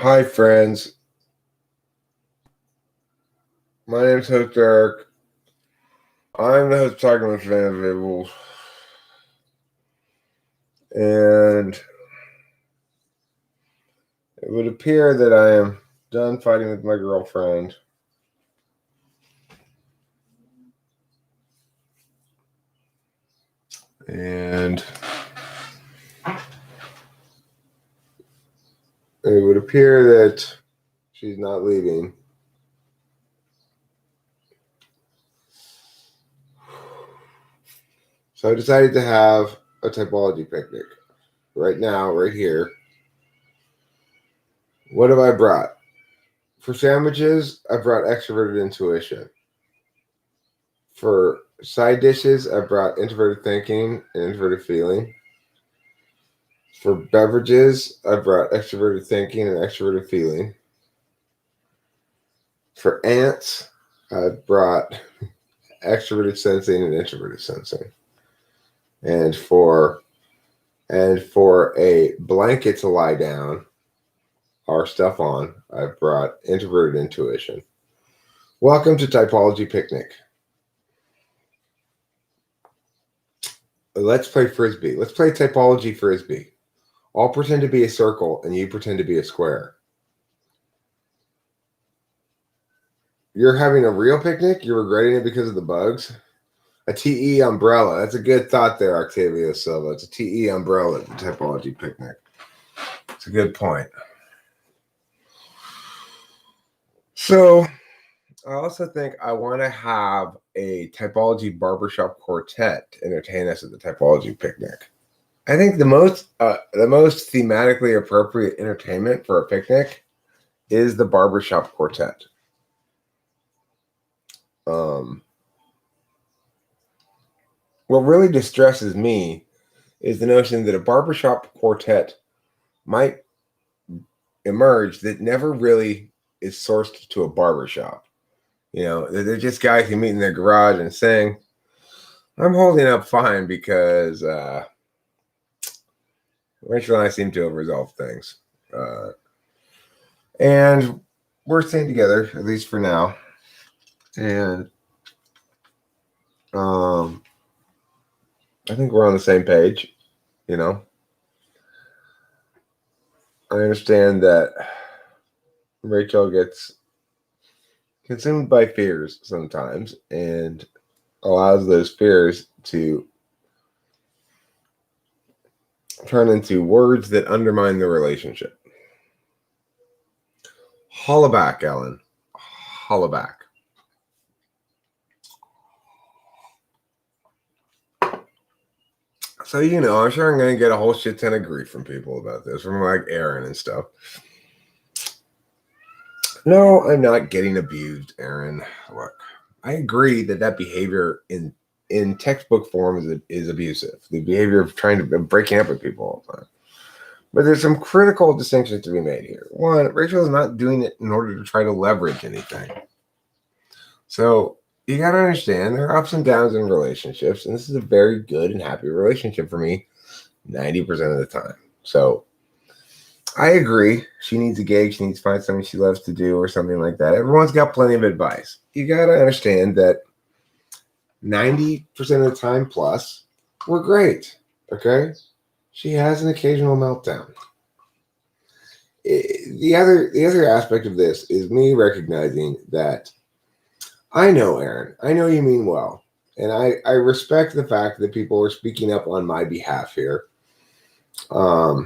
Hi, friends. My name's Host Eric. I'm the host of Talking with Individuals. And it would appear that I am done fighting with my girlfriend. And it would appear that she's not leaving. So I decided to have a typology picnic right now, right here. What have I brought? For sandwiches, I brought extroverted intuition. For side dishes, I brought introverted thinking and introverted feeling. For beverages, I brought extroverted thinking and extroverted feeling. For ants, I brought extroverted sensing and introverted sensing. And for a blanket to lie down our stuff on, I brought introverted intuition. Welcome to Typology Picnic. Let's play Frisbee. Let's play Typology Frisbee. I'll pretend to be a circle and you pretend to be a square. You're having a real picnic? You're regretting it because of the bugs? A TE umbrella. That's a good thought there, Octavio Silva. It's a TE umbrella at the Typology Picnic. It's a good point. So I also think I want to have a Typology barbershop quartet to entertain us at the Typology Picnic. I think the most thematically appropriate entertainment for a picnic is the barbershop quartet. What really distresses me is the notion that a barbershop quartet might emerge that never really is sourced to a barbershop. You know, they're just guys who meet in their garage and sing. I'm holding up fine because Rachel and I seem to have resolved things. And we're staying together, at least for now. And I think we're on the same page, you know. I understand that Rachel gets consumed by fears sometimes and allows those fears to turn into words that undermine the relationship. Holla back, Ellen. Holla back. So, you know, I'm sure I'm going to get a whole shit ton of grief from people about this, from like Aaron and stuff. No, I'm not getting abused, Aaron. Look, I agree that behavior in textbook form is abusive. The behavior of breaking up with people all the time. But there's some critical distinctions to be made here. One, Rachel is not doing it in order to try to leverage anything. So you got to understand there are ups and downs in relationships, and this is a very good and happy relationship for me 90% of the time. So I agree. She needs a gig. She needs to find something she loves to do or something like that. Everyone's got plenty of advice. You got to understand that 90% of the time plus, we're great. Okay? She has an occasional meltdown. The other aspect of this is me recognizing that I know, Aaron, I know you mean well. And I respect the fact that people are speaking up on my behalf here. My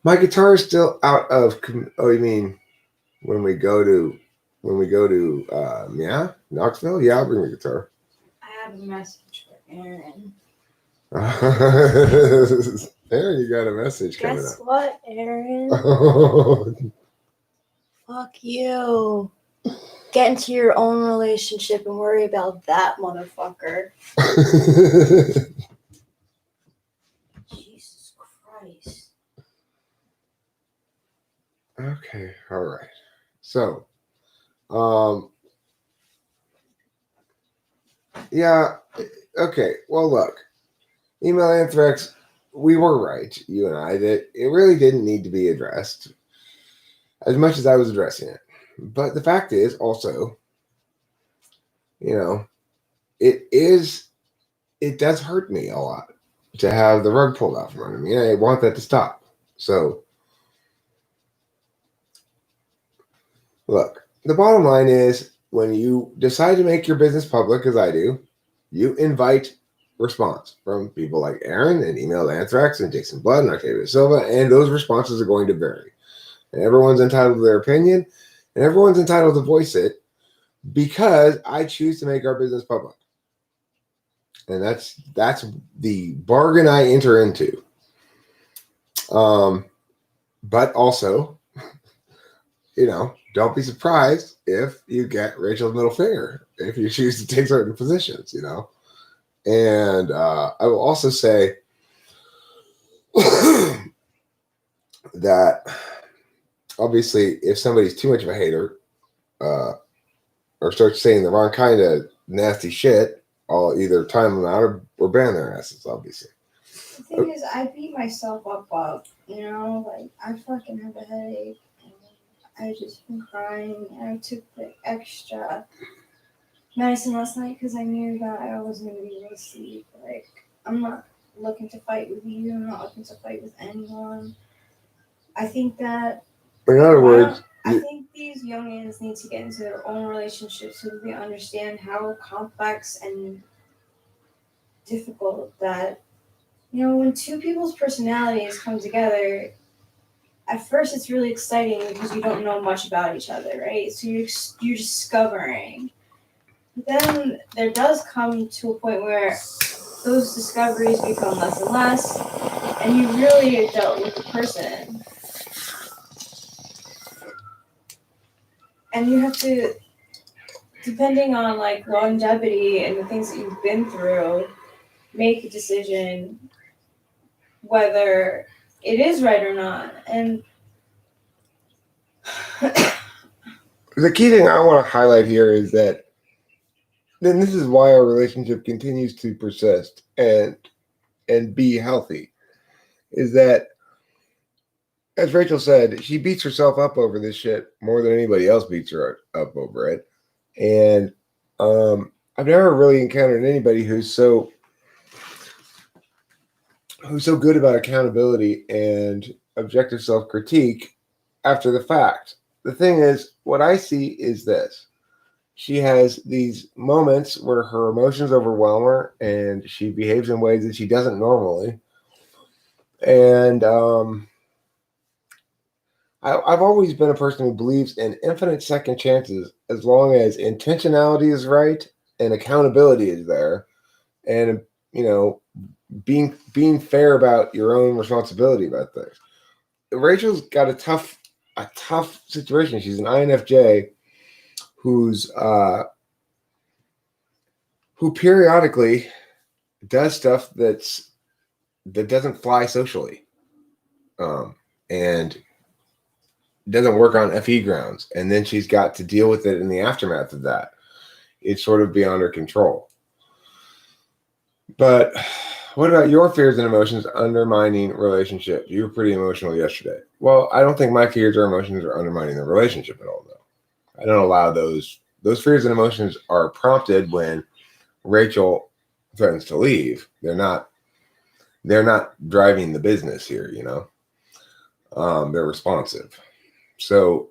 guitar is still out of. Oh, you mean when we go to Knoxville? Yeah, I'll bring the guitar. I have a message for Aaron. Aaron, you got a message coming up. Guess what, Aaron? Fuck you. Get into your own relationship and worry about that motherfucker. Jesus Christ. Okay, all right. So, yeah, okay. Well, look, email anthrax we were right, you and I, that it really didn't need to be addressed as much as I was addressing it. But the fact is also, you know, it does hurt me a lot to have the rug pulled out from under me. And I want that to stop. So, look, the bottom line is when you decide to make your business public, as I do, you invite response from people like Aaron and Email Anthrax and Jason Blood and Octavia Silva, and those responses are going to vary. And everyone's entitled to their opinion, and everyone's entitled to voice it because I choose to make our business public. And that's the bargain I enter into. But also, don't be surprised if you get Rachel's middle finger if you choose to take certain positions, And I will also say that obviously, if somebody's too much of a hater or starts saying the wrong kind of nasty shit, I'll either time them out or ban their asses, obviously. The thing is, I beat myself up, like I fucking have a headache. I just been crying, and I took the extra medicine last night because I knew that I wasn't going to be able to sleep. Like, I'm not looking to fight with you. I'm not looking to fight with anyone. I think that, in other words, I think these youngins need to get into their own relationships so that they understand how complex and difficult that, when two people's personalities come together, at first it's really exciting because you don't know much about each other, right? So you're discovering. But then there does come to a point where those discoveries become less and less, and you really dealt with the person. And you have to, depending on like longevity and the things that you've been through, make a decision whether it is right or not. And the key thing I want to highlight here is that then this is why our relationship continues to persist and be healthy, is that, as Rachel said, she beats herself up over this shit more than anybody else beats her up over it. And I've never really encountered anybody who's so good about accountability and objective self-critique after the fact. The thing is, what I see is this. She has these moments where her emotions overwhelm her and she behaves in ways that she doesn't normally. And I've always been a person who believes in infinite second chances as long as intentionality is right and accountability is there, and being fair about your own responsibility about things. Rachel's got a tough situation. She's an INFJ who periodically does stuff that doesn't fly socially, and doesn't work on FE grounds, and then she's got to deal with it in the aftermath of that. It's sort of beyond her control. But what about your fears and emotions undermining relationships? You were pretty emotional yesterday. Well, I don't think my fears or emotions are undermining the relationship at all, though. I don't allow those fears and emotions are prompted when Rachel threatens to leave. They're not driving the business here, they're responsive. So,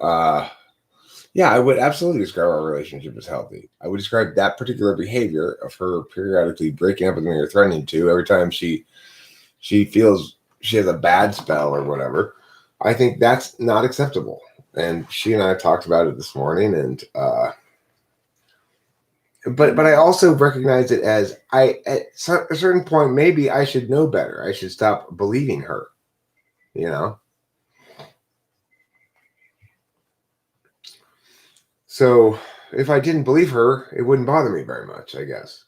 yeah, I would absolutely describe our relationship as healthy. I would describe that particular behavior of her periodically breaking up with me or threatening to every time she feels she has a bad spell or whatever. I think that's not acceptable. And she and I talked about it this morning, and but I also recognize it as at a certain point, maybe I should know better. I should stop believing her, So if I didn't believe her, it wouldn't bother me very much, I guess.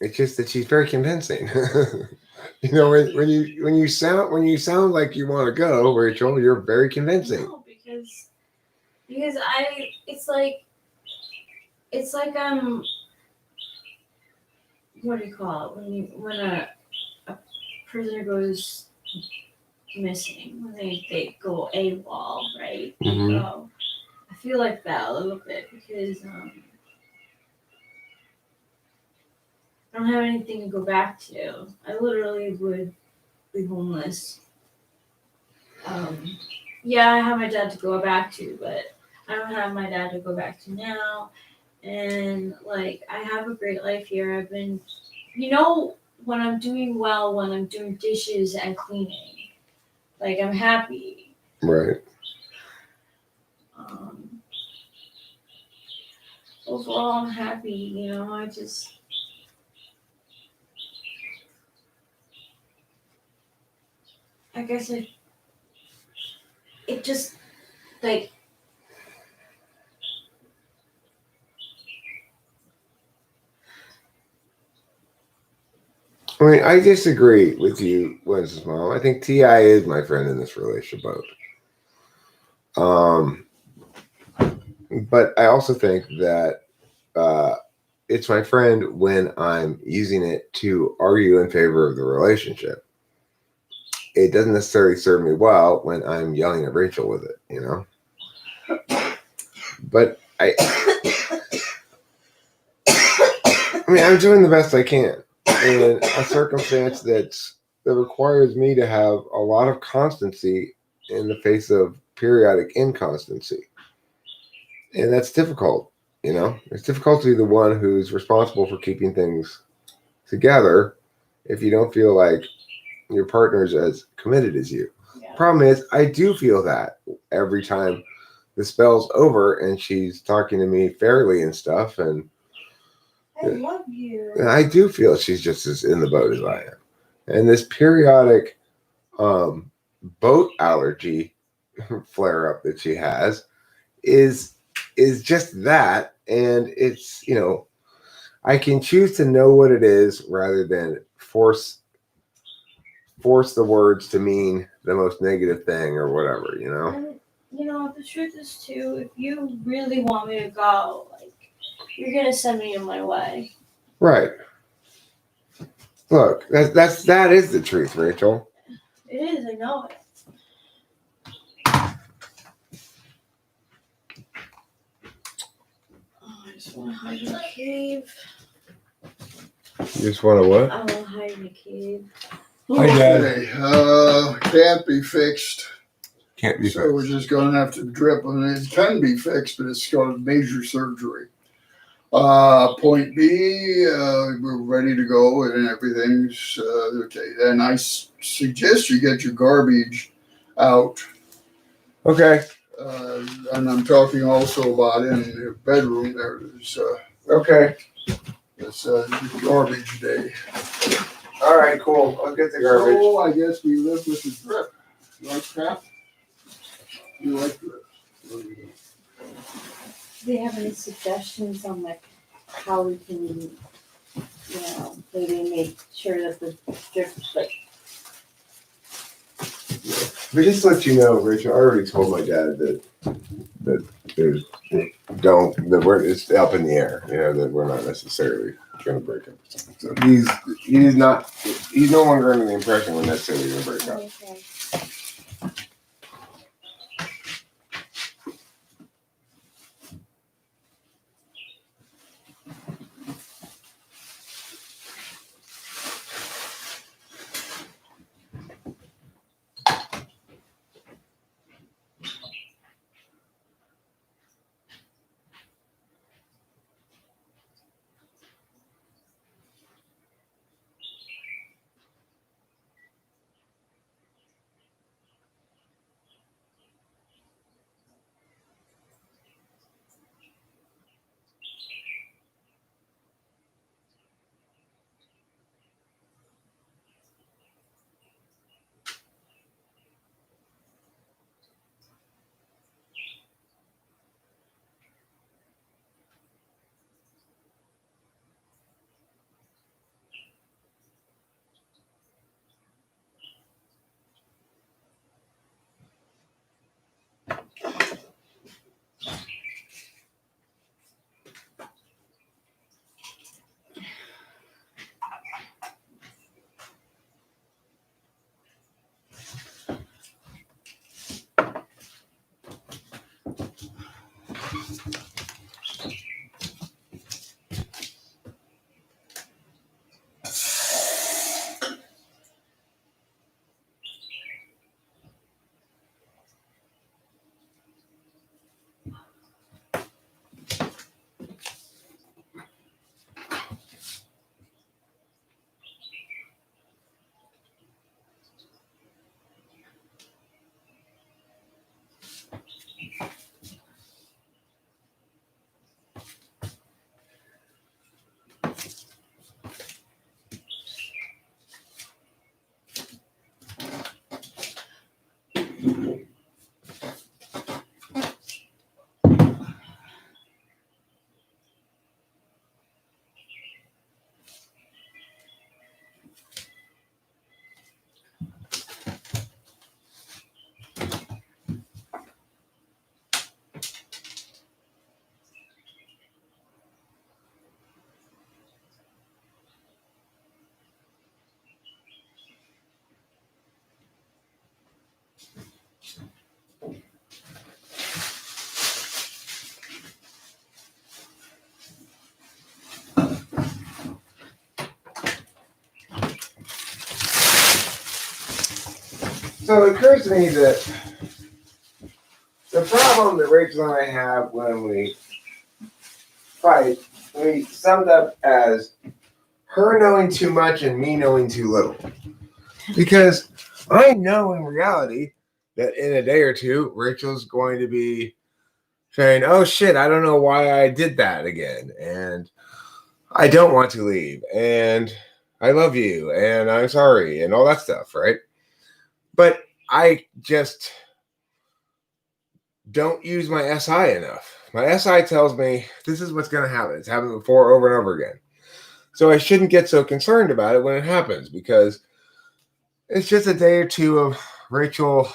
It's just that she's very convincing. When you sound like you want to go, Rachel, you're very convincing. No, because it's like what do you call it when a prisoner goes missing, when they go AWOL, right? Mhm. So I feel like that a little bit because I don't have anything to go back to. I literally would be homeless. Yeah, I have my dad to go back to, but I don't have my dad to go back to now. And like, I have a great life here. I've been, when I'm doing well, when I'm doing dishes and cleaning, like, I'm happy. Right. Overall, I'm happy. I guess it just like. I mean, I disagree with you, Wes's mom. I think Ti is my friend in this relationship boat. But I also think that it's my friend when I'm using it to argue in favor of the relationship. It doesn't necessarily serve me well when I'm yelling at Rachel with it, you know. But I mean, I'm doing the best I can in a circumstance that requires me to have a lot of constancy in the face of periodic inconstancy, and that's difficult. You know, it's difficult to be the one who's responsible for keeping things together if you don't feel like your partner's as committed as you. Yeah. Problem is, I do feel that every time the spell's over and she's talking to me fairly and stuff, and I love you. I do feel she's just as in the boat as I am. And this periodic boat allergy flare up that she has is just that, and it's I can choose to know what it is rather than force the words to mean the most negative thing or whatever, And the truth is too, if you really want me to go, like, you're gonna send me on my way. Right. Look, that is the truth, Rachel. It is, I know it. Oh, I just want to hide in a cave. You just want to what? I want to hide in a cave. Hi, Dad. Okay, can't be fixed. Can't be So fixed. we're just going to have to drip. I mean, it can be fixed, but it's got major surgery. Point B, we're ready to go and everything's okay. Then I suggest you get your garbage out. Okay. And I'm talking also about in the bedroom. There's Okay. it's garbage day. All right. Cool. I'll get the garbage. So I guess we live with the drip. You like that? You like drip? Do they have any suggestions on like how we can, maybe make sure that the drip like. But just to let you know, Rachel, I already told my dad that there's it's up in the air. That we're not necessarily going to break up. So he's no longer under the impression we're necessarily going to break up. Okay. So it occurs to me that the problem that Rachel and I have when we fight, we summed up as her knowing too much and me knowing too little. Because I know in reality that in a day or two, Rachel's going to be saying, oh shit, I don't know why I did that again. And I don't want to leave. And I love you. And I'm sorry. And all that stuff, right? But I just don't use my SI enough. My SI tells me this is what's going to happen. It's happened before over and over again. So I shouldn't get so concerned about it when it happens because it's just a day or two of Rachel.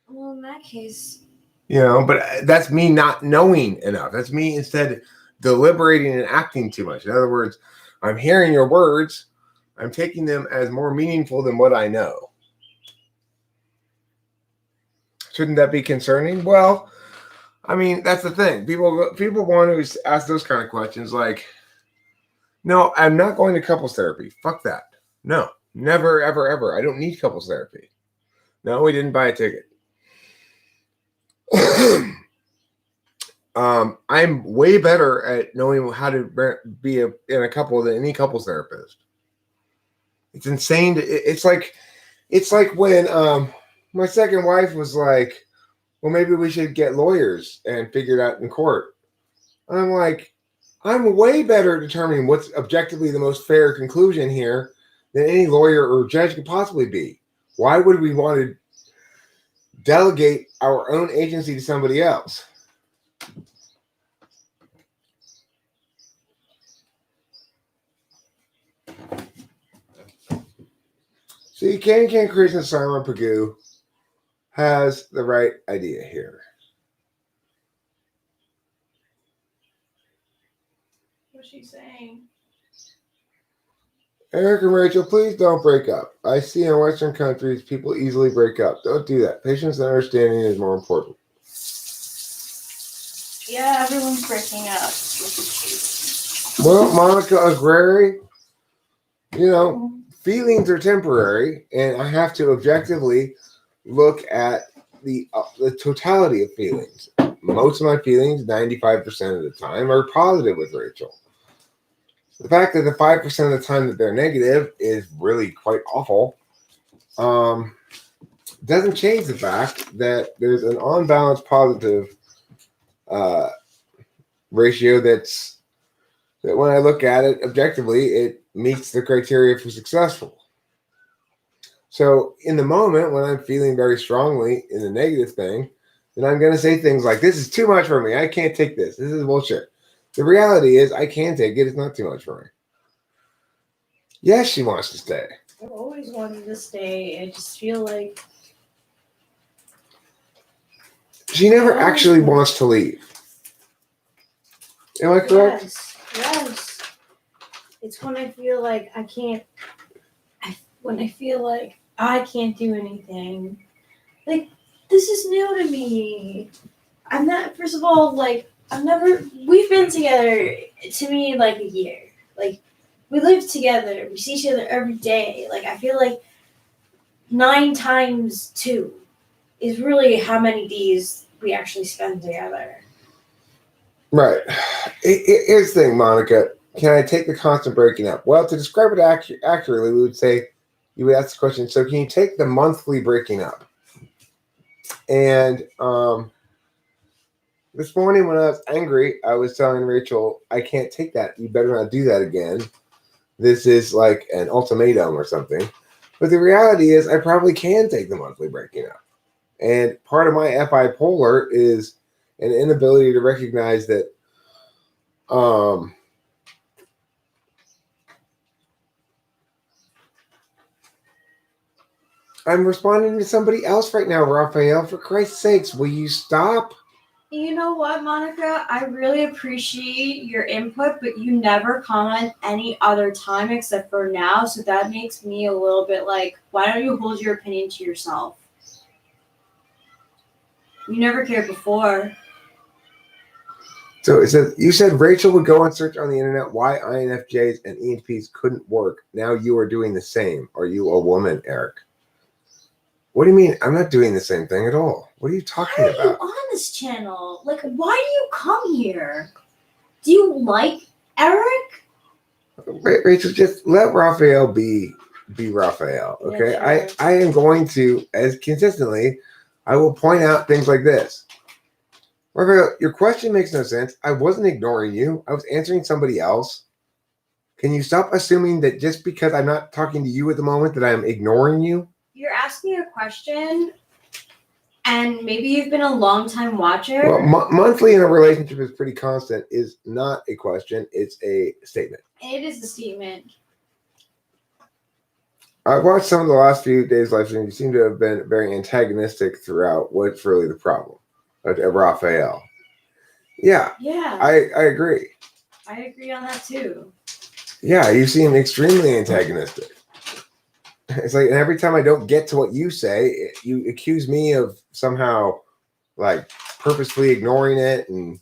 Well, in that case, But that's me not knowing enough. That's me instead deliberating and acting too much. In other words, I'm hearing your words. I'm taking them as more meaningful than what I know. Shouldn't that be concerning? Well, I mean, that's the thing. People want to ask those kind of questions like, no, I'm not going to couples therapy. Fuck that. No, never, ever, ever. I don't need couples therapy. No, we didn't buy a ticket. I'm way better at knowing how to be in a couple than any couples therapist. It's insane. It's like when my second wife was like, well, maybe we should get lawyers and figure it out in court. I'm like, I'm way better at determining what's objectively the most fair conclusion here than any lawyer or judge could possibly be. Why would we want to delegate our own agency to somebody else? See, Can Christian Simon Pagoo has the right idea here. what's she saying? Eric and Rachel, please don't break up. I see in Western countries people easily break up. Don't do that. Patience and understanding is more important. Yeah, everyone's breaking up. Well, Monica Agrari, feelings are temporary, and I have to objectively look at the totality of feelings. Most of my feelings, 95% of the time, are positive with Rachel. The fact that the 5% of the time that they're negative is really quite awful doesn't change the fact that there's an on-balance positive ratio that when I look at it objectively, it meets the criteria for successful. So in the moment when I'm feeling very strongly in the negative thing, then I'm going to say things like, this is too much for me. I can't take this. This is bullshit. The reality is I can take it. It's not too much for me. Yes, she wants to stay. I've always wanted to stay. I just feel like She never actually wants to leave. Am I correct? Yes. It's when I feel like I can't. When I feel like I can't do anything. Like, this is new to me. I'm not. First of all, like, I've never. We've been together. To me, like a year. Like, we live together. We see each other every day. Like, I feel like 9 times 2 is really how many days we actually spend together. Right. Here's the thing, Monica. Can I take the constant breaking up? Well, to describe it accurately, we would say, you would ask the question, so can you take the monthly breaking up? And this morning when I was angry, I was telling Rachel, I can't take that. You better not do that again. This is like an ultimatum or something. But the reality is I probably can take the monthly breaking up. And part of my FI polar is an inability to recognize that I'm responding to somebody else right now, Raphael. For Christ's sakes, will you stop? You know what, Monica? I really appreciate your input, but you never comment any other time except for now, so that makes me a little bit like, why don't you hold your opinion to yourself? You never cared before. So it says, you said Rachel would go and search on the internet why INFJs and ENTPs couldn't work. Now you are doing the same. Are you a woman, Eric? What do you mean? I'm not doing the same thing at all. What are you talking Why are you about? on this channel? Like, why do you come here? Do you like Eric? Rachel, just let Raphael be Raphael. Okay. Yeah, sure. I am going to, as consistently, I will point out things like this. Raphael, your question makes no sense. I wasn't ignoring you. I was answering somebody else. Can you stop assuming that just because I'm not talking to you at the moment that I'm ignoring you? You're asking a question, and maybe you've been a long time watcher. Well, monthly in a relationship is pretty constant is not a question. It's a statement. It is a statement. I've watched some of the last few days' live streams. You seem to have been very antagonistic throughout. What's really the problem? Raphael. Yeah, Yeah, I agree. I agree on that too. Yeah, you seem extremely antagonistic. It's like, and every time I don't get to what you say, you accuse me of somehow like purposefully ignoring it. And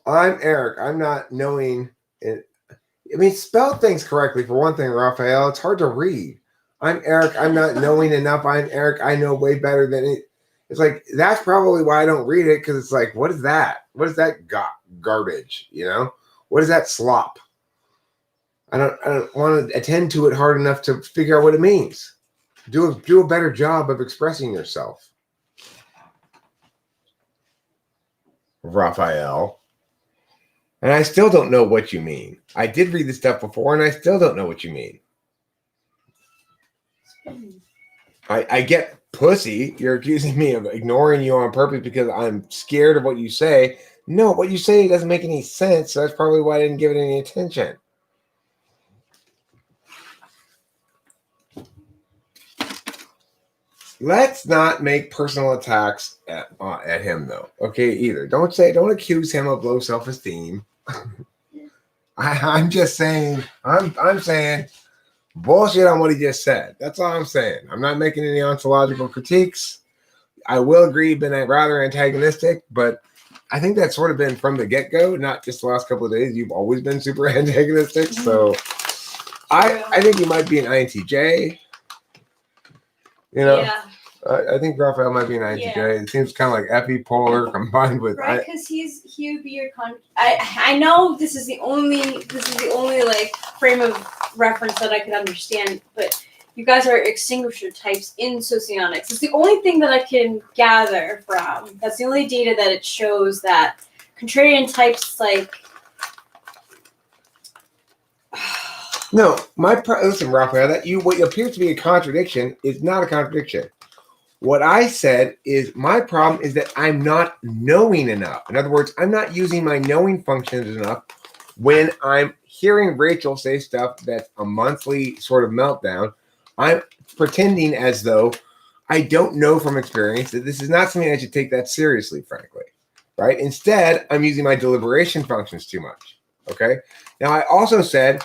I'm Eric. I'm not knowing it. I mean, spell things correctly for one thing, Raphael. It's hard to read. I'm Eric. I'm not knowing enough. I'm Eric. I know way better than it. It's like, that's probably why I don't read it, because it's like, what is that? What is that garbage? You know? What is that slop? I don't want to attend to it hard enough to figure out what it means. Do a better job of expressing yourself, Raphael. And I still don't know what you mean. I did read this stuff before, and I still don't know what you mean. I get pussy. You're accusing me of ignoring you on purpose because I'm scared of what you say. No, what you say doesn't make any sense. So that's probably why I didn't give it any attention. Let's not make personal attacks at him, though. Okay, either. Don't accuse him of low self-esteem. I'm just saying. I'm saying bullshit on what he just said. That's all I'm saying. I'm not making any ontological critiques. I will agree, been rather antagonistic, but I think that's sort of been from the get-go, not just the last couple of days. You've always been super antagonistic, so I think you might be an INTJ. You know, Yeah. I think Raphael might be an INTJ. Yeah. It seems kind of like epipolar combined with Right, because he would be your I know this is the only like frame of reference that I could understand, but you guys are extinguisher types in socionics. It's the only thing that I can gather from. That's the only data that it shows that contrarian types like. No, listen, Raphael. What appears to be a contradiction is not a contradiction. What I said is my problem is that I'm not knowing enough. In other words, I'm not using my knowing functions enough when I'm hearing Rachel say stuff that's a monthly sort of meltdown. I'm pretending as though I don't know from experience that this is not something I should take that seriously, frankly. Right? Instead, I'm using my deliberation functions too much. Okay? Now, I also said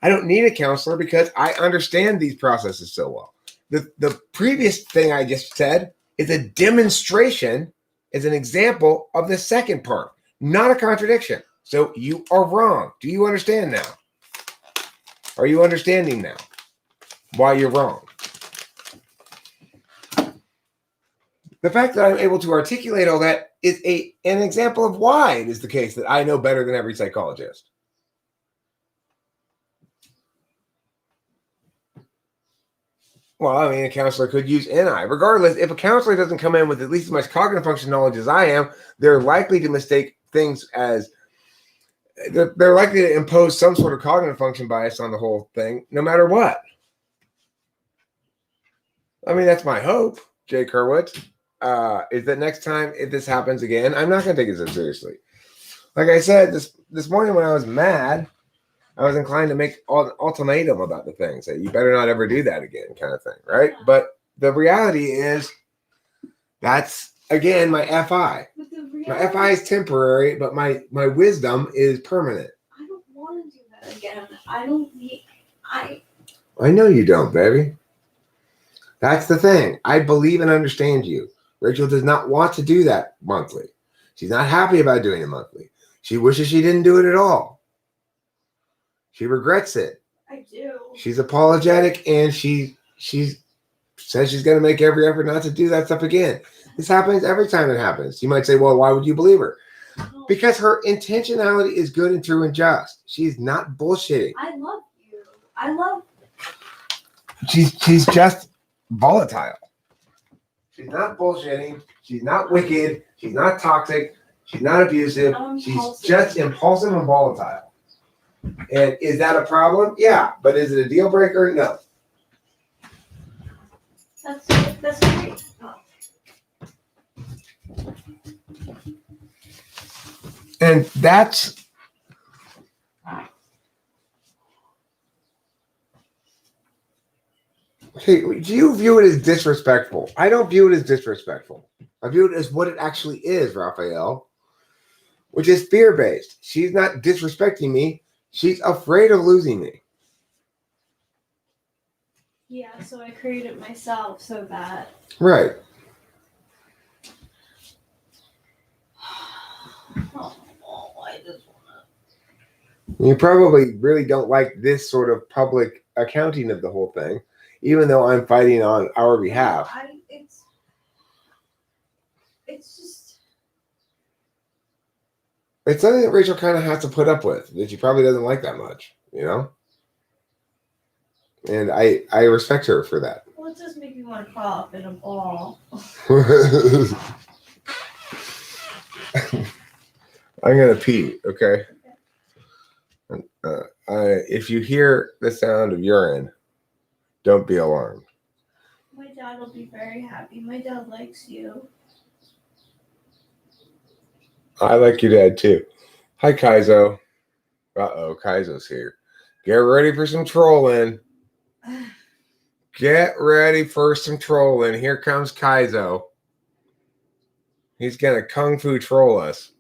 I don't need a counselor because I understand these processes so well. The previous thing I just said is a demonstration, is an example of the second part, not a contradiction. So you are wrong. Do you understand now? Are you understanding now why you're wrong? The fact that I'm able to articulate all that is an example of why it is the case that I know better than every psychologist. Well, I mean, a counselor could use NI. Regardless, if a counselor doesn't come in with at least as much cognitive function knowledge as I am, they're likely to mistake things as they're likely to impose some sort of cognitive function bias on the whole thing, no matter what. I mean, that's my hope, Jay Kerwitz, is that next time if this happens again, I'm not going to take it so seriously. Like I said, this morning when I was mad, I was inclined to make an ultimatum about the thing. Say, you better not ever do that again, kind of thing, right? Yeah. But the reality is that's, again, my FI. My FI is temporary, but my wisdom is permanent. I don't want to do that again. I know you don't, baby. That's the thing. I believe and understand you. Rachel does not want to do that monthly. She's not happy about doing it monthly. She wishes she didn't do it at all. She regrets it. I do. She's apologetic, and she says she's going to make every effort not to do that stuff again. This happens every time it happens. You might say, well, why would you believe her? Because her intentionality is good and true and just. She's not bullshitting. I love you. I love. She's just volatile. She's not bullshitting. She's not wicked. She's not toxic. She's not abusive. She's just impulsive and volatile. And is that a problem? Yeah. But is it a deal breaker? No. That's great. Oh. And that's okay. Do you view it as disrespectful? I don't view it as disrespectful. I view it as what it actually is, Raphael, which is fear-based. She's not disrespecting me. She's afraid of losing me. Yeah, so I created myself so that. Right. I just wanna. You probably really don't like this sort of public accounting of the whole thing, even though I'm fighting on our behalf. It's just. It's something that Rachel kind of has to put up with, that she probably doesn't like that much, you know? And I respect her for that. Well, it does make me want to crawl up in a ball. I'm going to pee, okay? If you hear the sound of urine, don't be alarmed. My dad will be very happy. My dad likes you. I like your dad too. Hi, Kaizo. Uh-oh, Kaizo's here. Get ready for some trolling. Get ready for some trolling. Here comes Kaizo. He's going to kung fu troll us.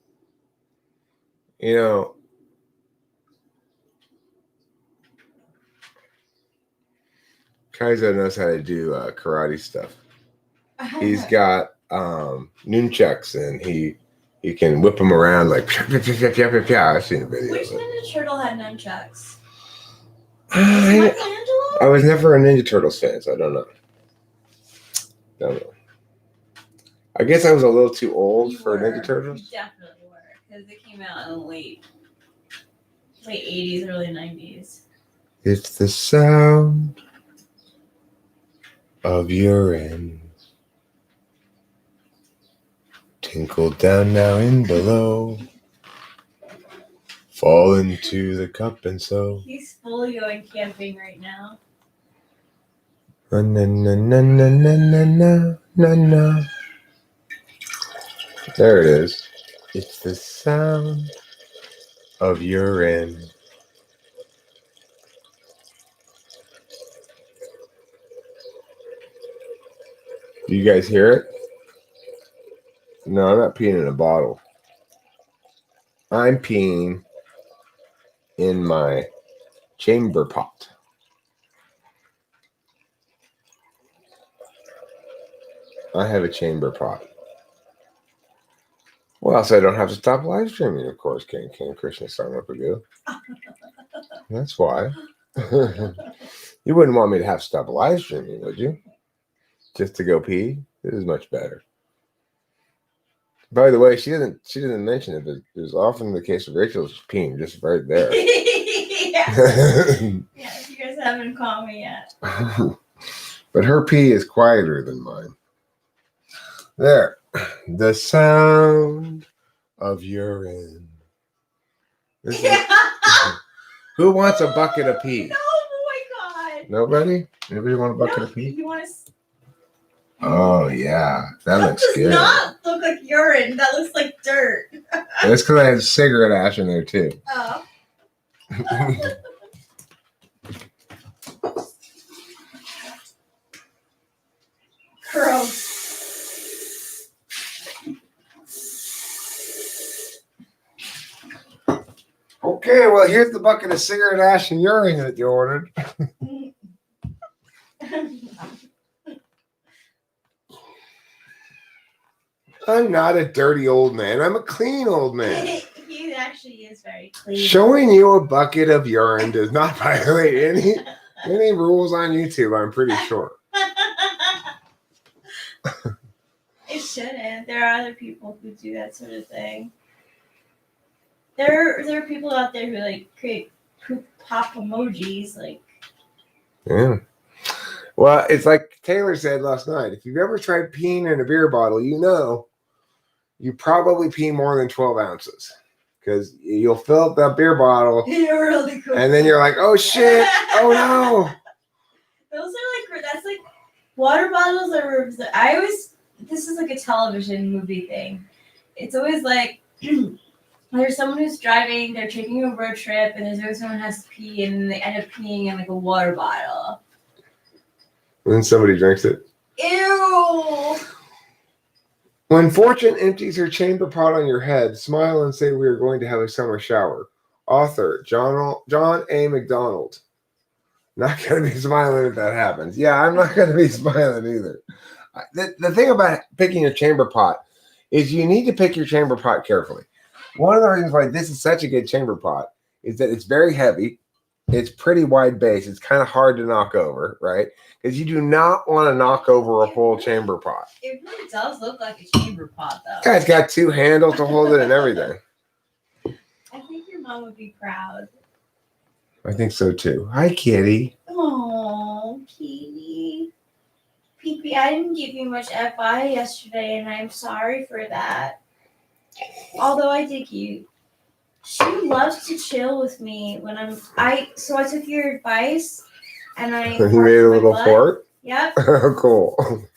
You know, Kaizo knows how to do karate stuff. He's got nunchucks, and he can whip them around like pia, pia, pia, pia, pia, pia. I've seen a video. Which Ninja Turtle had nunchucks? I was never a Ninja Turtles fan, so I don't know. I guess I was a little too old for Ninja Turtles. You definitely were, because they came out in the late 80s, early 90s. It's the sound of urine. Tinkle down now and below. Fall into the cup and so. He's fully going camping right now. Na na na na na na na na na. There it is. It's the sound of urine. Do you guys hear it? No, I'm not peeing in a bottle. I'm peeing in my chamber pot. I have a chamber pot. Well, so I don't have to stop live streaming, of course, King Krishna Sarmapagu. That's why. You wouldn't want me to have to stop live streaming, would you? Just to go pee? This is much better. By the way, she didn't mention it, but it was often the case with Rachel's peeing just right there. Yeah, you guys haven't called me yet. But her pee is quieter than mine. There. The sound of urine. Who wants a bucket of pee? No, oh my God. Nobody? Anybody want a bucket of pee? You want to? Oh, yeah. That looks good. That does not look like urine. That looks like dirt. That's because I had cigarette ash in there, too. Oh. Gross. Okay, well, here's the bucket of cigarette ash and urine that you ordered. I'm not a dirty old man. I'm a clean old man. He's actually actually is very clean. Showing you a bucket of urine does not violate any rules on YouTube, I'm pretty sure. It shouldn't. There are other people who do that sort of thing. There are people out there who like create poop pop emojis, like. Yeah. Well, it's like Taylor said last night. If you've ever tried peeing in a beer bottle, you know you probably pee more than 12 ounces. Because you'll fill up that beer bottle, You're really cool. and then you're like, oh shit, oh no. Those are like, that's like, water bottles are, I always, this is like a television movie thing. It's always like, there's someone who's driving, they're taking a road trip, and there's always someone who has to pee, and then they end up peeing in like a water bottle. And then somebody drinks it. Ew! When fortune empties her chamber pot on your head, smile and say we are going to have a summer shower. Author John A. McDonald. Not going to be smiling if that happens. Yeah, I'm not going to be smiling either. The thing about picking your chamber pot is you need to pick your chamber pot carefully. One of the reasons why this is such a good chamber pot is that it's very heavy. It's pretty wide base. It's kind of hard to knock over, right? Because you do not want to knock over a whole chamber pot. It really does look like a chamber pot, though. Yeah, it's got 2 handles to hold it and everything. I think your mom would be proud. I think so too. Hi, kitty. Oh, Petey. Pee-Pee, I didn't give you much FI yesterday, and I'm sorry for that. Although I dig you. She loves to chill with me when so I took your advice and I You made a little fort? Yep. Cool.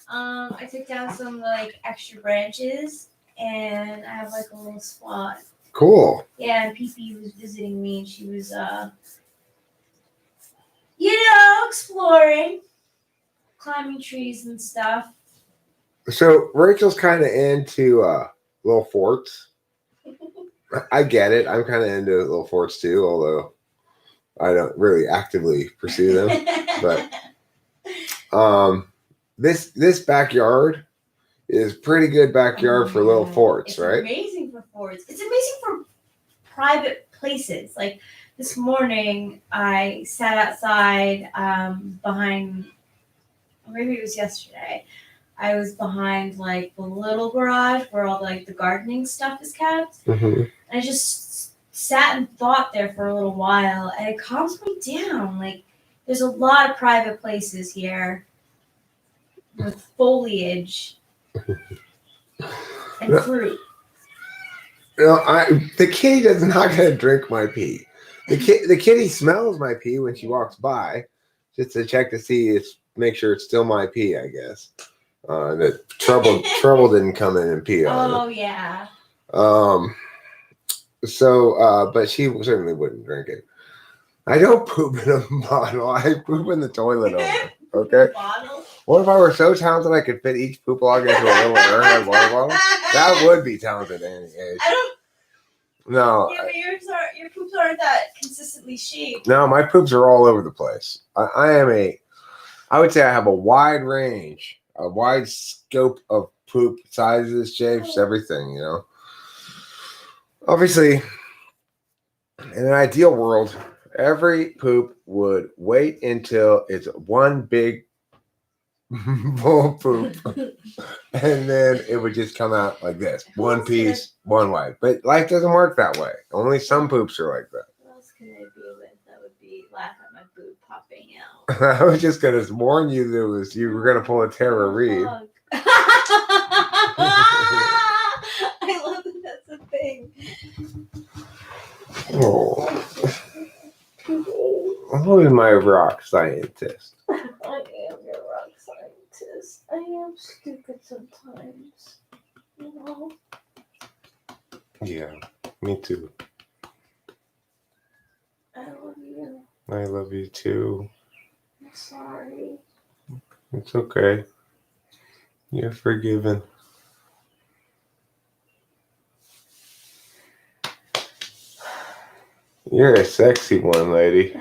I took down some like extra branches and I have like a little spot. Cool. Yeah, and Pee was visiting me and she was exploring, climbing trees and stuff. So Rachel's kind of into little forts. I get it. I'm kind of into little forts too, although I don't really actively pursue them. But this backyard is pretty good backyard for little forts, it's right? Amazing for forts. It's amazing for private places. Like this morning, I sat outside behind. Maybe it was yesterday. I was behind like the little garage where all like the gardening stuff is kept. Mm-hmm. And I just sat and thought there for a little while, and it calms me down. Like there's a lot of private places here with foliage and fruit. The kitty is not going to drink my pee. The kitty smells my pee when she walks by, just to check to see make sure it's still my pee, I guess. That trouble didn't come in and pee on it. Oh yeah. But she certainly wouldn't drink it. I don't poop in a bottle. I poop in the toilet over. Okay. What if I were so talented I could fit each poop log into a little airhead water bottle? That would be talented, Annie. No. Yeah, but your poops aren't that consistently shaped. No, my poops are all over the place. I would say I have a wide range, a wide scope of poop sizes, shapes, everything, you know. Obviously, in an ideal world, every poop would wait until it's one big bowl of poop, and then it would just come out like this, one piece, one wide. But life doesn't work that way. Only some poops are like that. What else can I be with that would be laugh at my poop popping out? I was just going to warn you that you were going to pull a Tara Reid. I love that that's a thing. Oh. Who is my rock scientist? I am your rock scientist. I am stupid sometimes. You know? Yeah, me too. I love you. I love you too. I'm sorry. It's okay. You're forgiven. You're a sexy one, lady.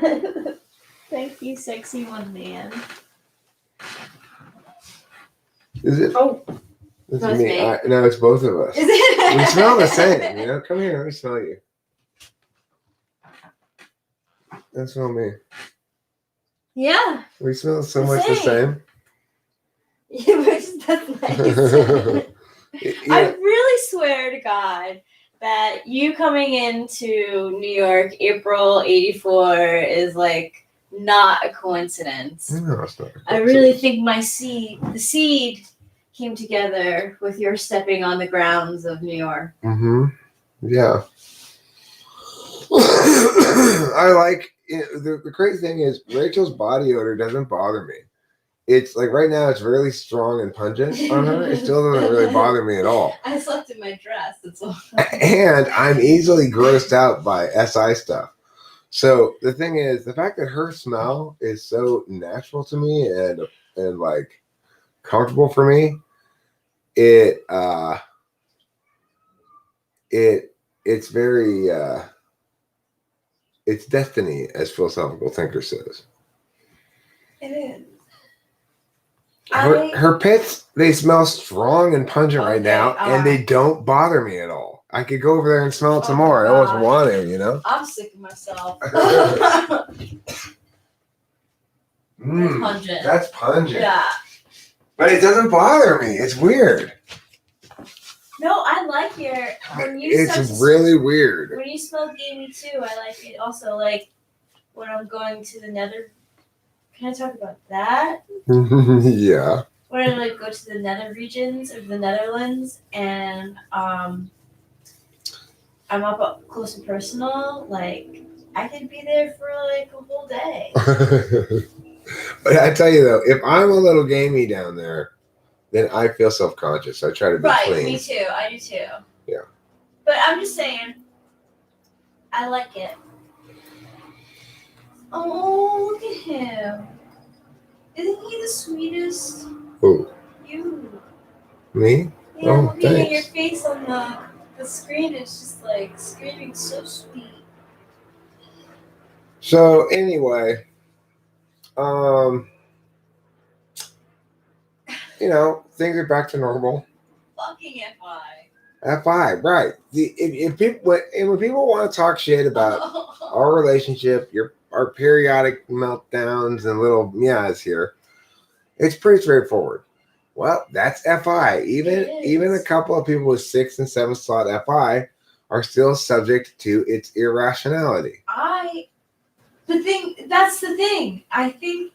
Thank you, sexy one man. Is it? Oh, It's No, it's me. me. No, it's both of us. is it? We smell the same, you know? Come here, let me smell you. and smell me. Yeah. We smell so The much the same. same. Yeah, but that's nice. I Yeah. really swear to God that you coming into New York April '84 is like not a coincidence. No, it's not. I really think the seed came together with your stepping on the grounds of New York. Mm-hmm. Yeah. I like the crazy thing is Rachel's body odor doesn't bother me. It's like right now it's really strong and pungent on her. It still doesn't really bother me at all. I slept in my dress. That's all. And I'm easily grossed out by SI stuff. So the thing is, the fact that her smell is so natural to me and like comfortable for me, it's very it's destiny, as philosophical thinker says. It is. Her pits, they smell strong and pungent right now, Okay, and they don't bother me at all. I could go over there and smell it Oh, tomorrow. I almost God. want to, you know? I'm sick of myself. Mm, Pungent. that's pungent. Yeah. But it doesn't bother me. It's weird. No, I like your when you It's start to really weird. when you smell gamey too. I like it. Also, like when I'm going to the Nether. Can I talk about that? Yeah. When I like go to the Nether regions of the Netherlands and I'm up close and personal, like I could be there for like a whole day. But I tell you though, if I'm a little gamey down there, then I feel self-conscious. I try to be Right, clean. me too. I do too. Yeah. But I'm just saying, I like it. Oh, look at him. Isn't he the sweetest? Who? You. Me? Yeah, Oh, looking at your thanks. face on the screen, it's just like screaming so sweet. So anyway, things are back to normal. Fucking FI. FI, right? If people when people want to talk shit about our relationship, our periodic meltdowns and little meows here, it's pretty straightforward. Well, that's FI. Even a couple of people with 6th and 7th slot FI are still subject to its irrationality. That's the thing. I think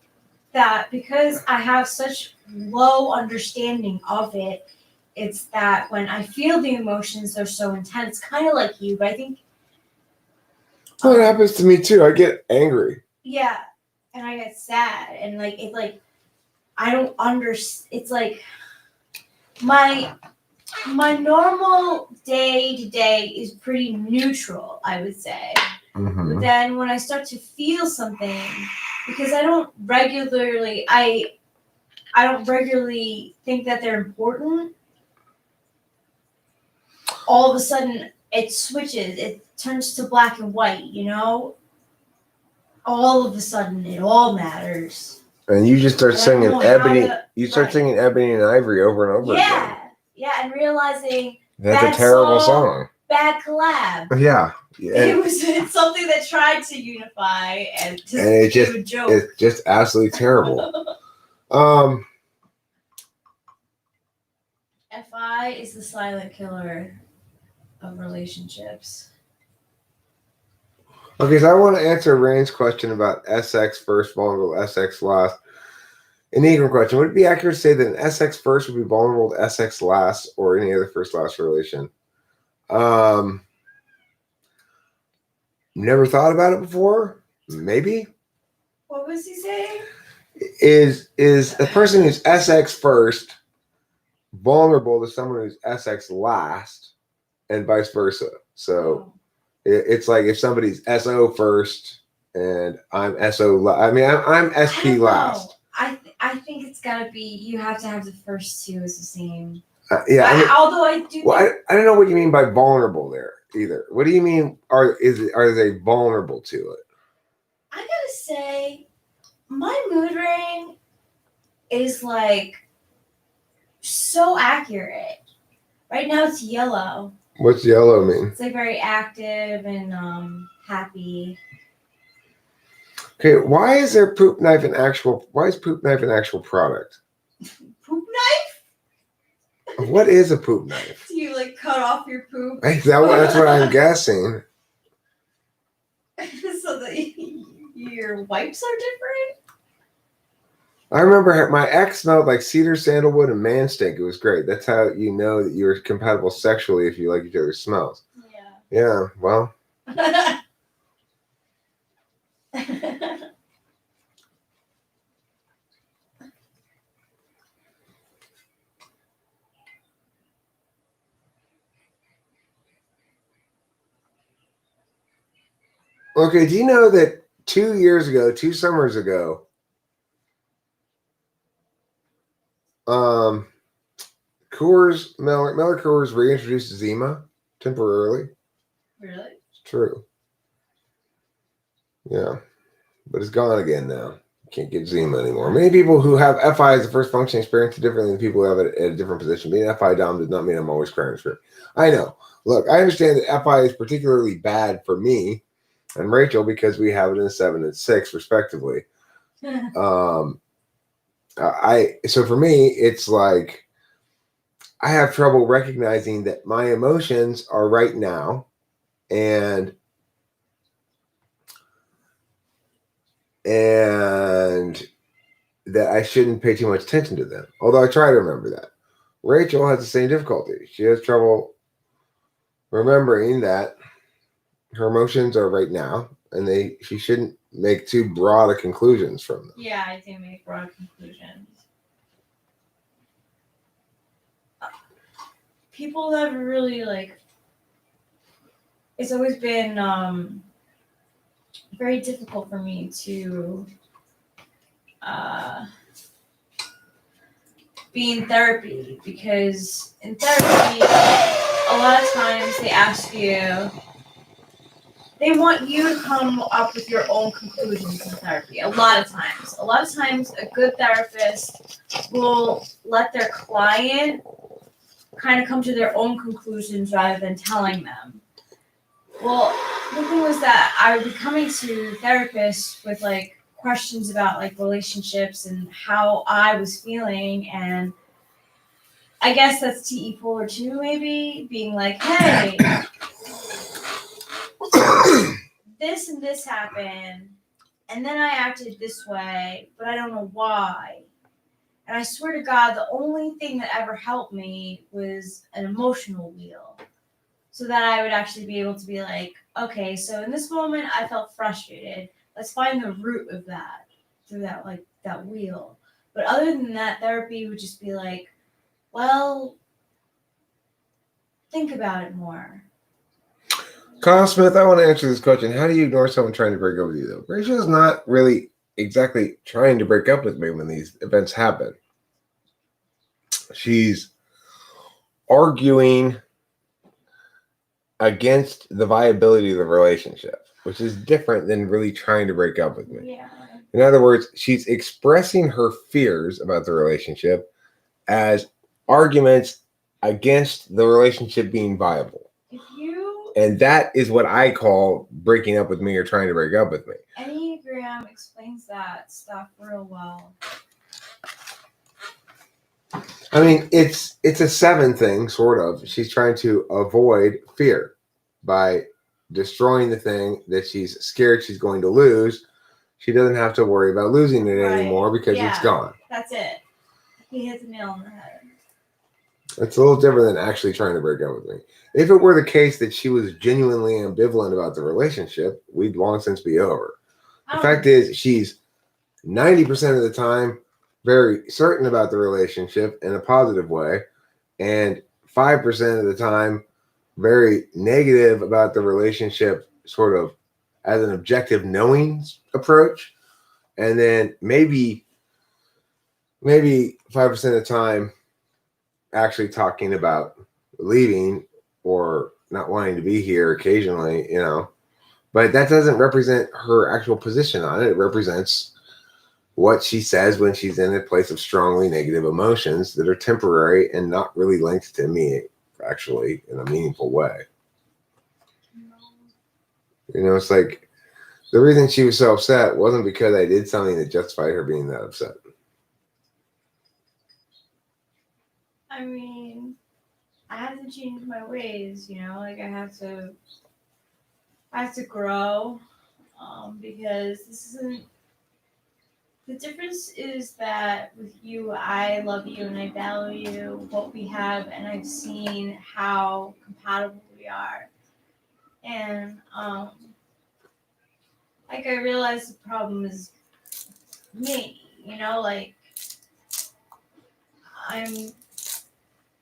that because I have such low understanding of it, it's that when I feel the emotions, they're so intense, kind of like you, but I think. Well, it happens to me too. I get angry. Yeah, and I get sad, and like it's like I don't understand. It's like my normal day to day is pretty neutral, I would say. Mm-hmm. But then when I start to feel something, because I don't regularly think that they're important, all of a sudden it switches. It turns to black and white, All of a sudden it all matters. And you just start And I singing don't know how Ebony. to- You start right. singing Ebony and Ivory over and over again. Yeah, and realizing That's bad a terrible song. bad collab. Yeah. It's something that tried to unify and just it do a joke. It's just absolutely terrible. FI is the silent killer of relationships. Okay, so I want to answer Rain's question about SX first, vulnerable, SX last. Enneagram question: would it be accurate to say that an SX first would be vulnerable to SX last, or any other first last relation? Never thought about it before. Maybe. What was he saying? Is a person who's SX first vulnerable to someone who's SX last, and vice versa? So it's like if somebody's SO first and I'm SO. I mean, I'm SP last. I think it's gotta be. You have to have the first two as the same. Yeah. Although I do. Well, I don't know what you mean by vulnerable there either. What do you mean? Are they vulnerable to it? I gotta say, my mood ring is like so accurate. Right now it's yellow. What's yellow mean? It's like very active and happy. Okay, why is there poop knife an actual? Why is poop knife an actual product? Poop knife? What is a poop knife? Do you like cut off your poop That's what I'm guessing. so that your wipes are different? I remember my ex smelled like cedar, sandalwood, and man stink. It was great. That's how you know that you're compatible sexually if you like each other's smells. Yeah, well. Yeah. Okay, do you know that 2 summers ago, Miller Coors reintroduced Zima temporarily? Really? It's true. Yeah, but it's gone again now. You can't get Zima anymore. Many people who have FI as the first function experience it differently than people who have it at a different position. Being FI Dom does not mean I'm always crying straight. I know. Look, I understand that FI is particularly bad for me and Rachel because we have it in 7 and 6 respectively. So for me, it's like I have trouble recognizing that my emotions are right now and that I shouldn't pay too much attention to them. Although I try to remember that. Rachel has the same difficulty. She has trouble remembering that her emotions are right now and she shouldn't make too broad of conclusions from them. Yeah, I do make broad conclusions. People have really it's always been very difficult for me to be in therapy because in therapy a lot of times they want you to come up with your own conclusions in therapy. A lot of times a good therapist will let their client kind of come to their own conclusions rather than telling them. Well, the thing was that I would be coming to therapists with questions about relationships and how I was feeling, and I guess that's TE Polar 2 maybe, being like, hey, this and this happened, and then I acted this way, but I don't know why. And I swear to God, the only thing that ever helped me was an emotional wheel. So that I would actually be able to be like, okay, so in this moment I felt frustrated. Let's find the root of that through that wheel. But other than that, therapy would just be like, well, think about it more. Kyle Smith, I want to answer this question. How do you ignore someone trying to break up with you, though? Rachel's not really exactly trying to break up with me when these events happen. She's arguing against the viability of the relationship, which is different than really trying to break up with me. Yeah. In other words, she's expressing her fears about the relationship as arguments against the relationship being viable. And that is what I call breaking up with me or trying to break up with me. Enneagram explains that stuff real well. I mean, it's a 7 thing, sort of. She's trying to avoid fear by destroying the thing that she's scared she's going to lose. She doesn't have to worry about losing it anymore because it's gone. That's it. He hit the nail on the head. It's a little different than actually trying to break up with me. If it were the case that she was genuinely ambivalent about the relationship, we'd long since be over. The fact is, she's 90% of the time very certain about the relationship in a positive way, and 5% of the time very negative about the relationship, sort of as an objective knowing approach, and then maybe 5% of the time actually talking about leaving or not wanting to be here occasionally, but that doesn't represent her actual position on it. It represents what she says when she's in a place of strongly negative emotions that are temporary and not really linked to me actually in a meaningful way. It's like The reason she was so upset wasn't because I did something that justified her being that upset. I mean, I have to change my ways, you know, like I have to grow, because this isn't. The difference is that with you, I love you and I value what we have, and I've seen how compatible we are, and like I realize the problem is me, you know, like I'm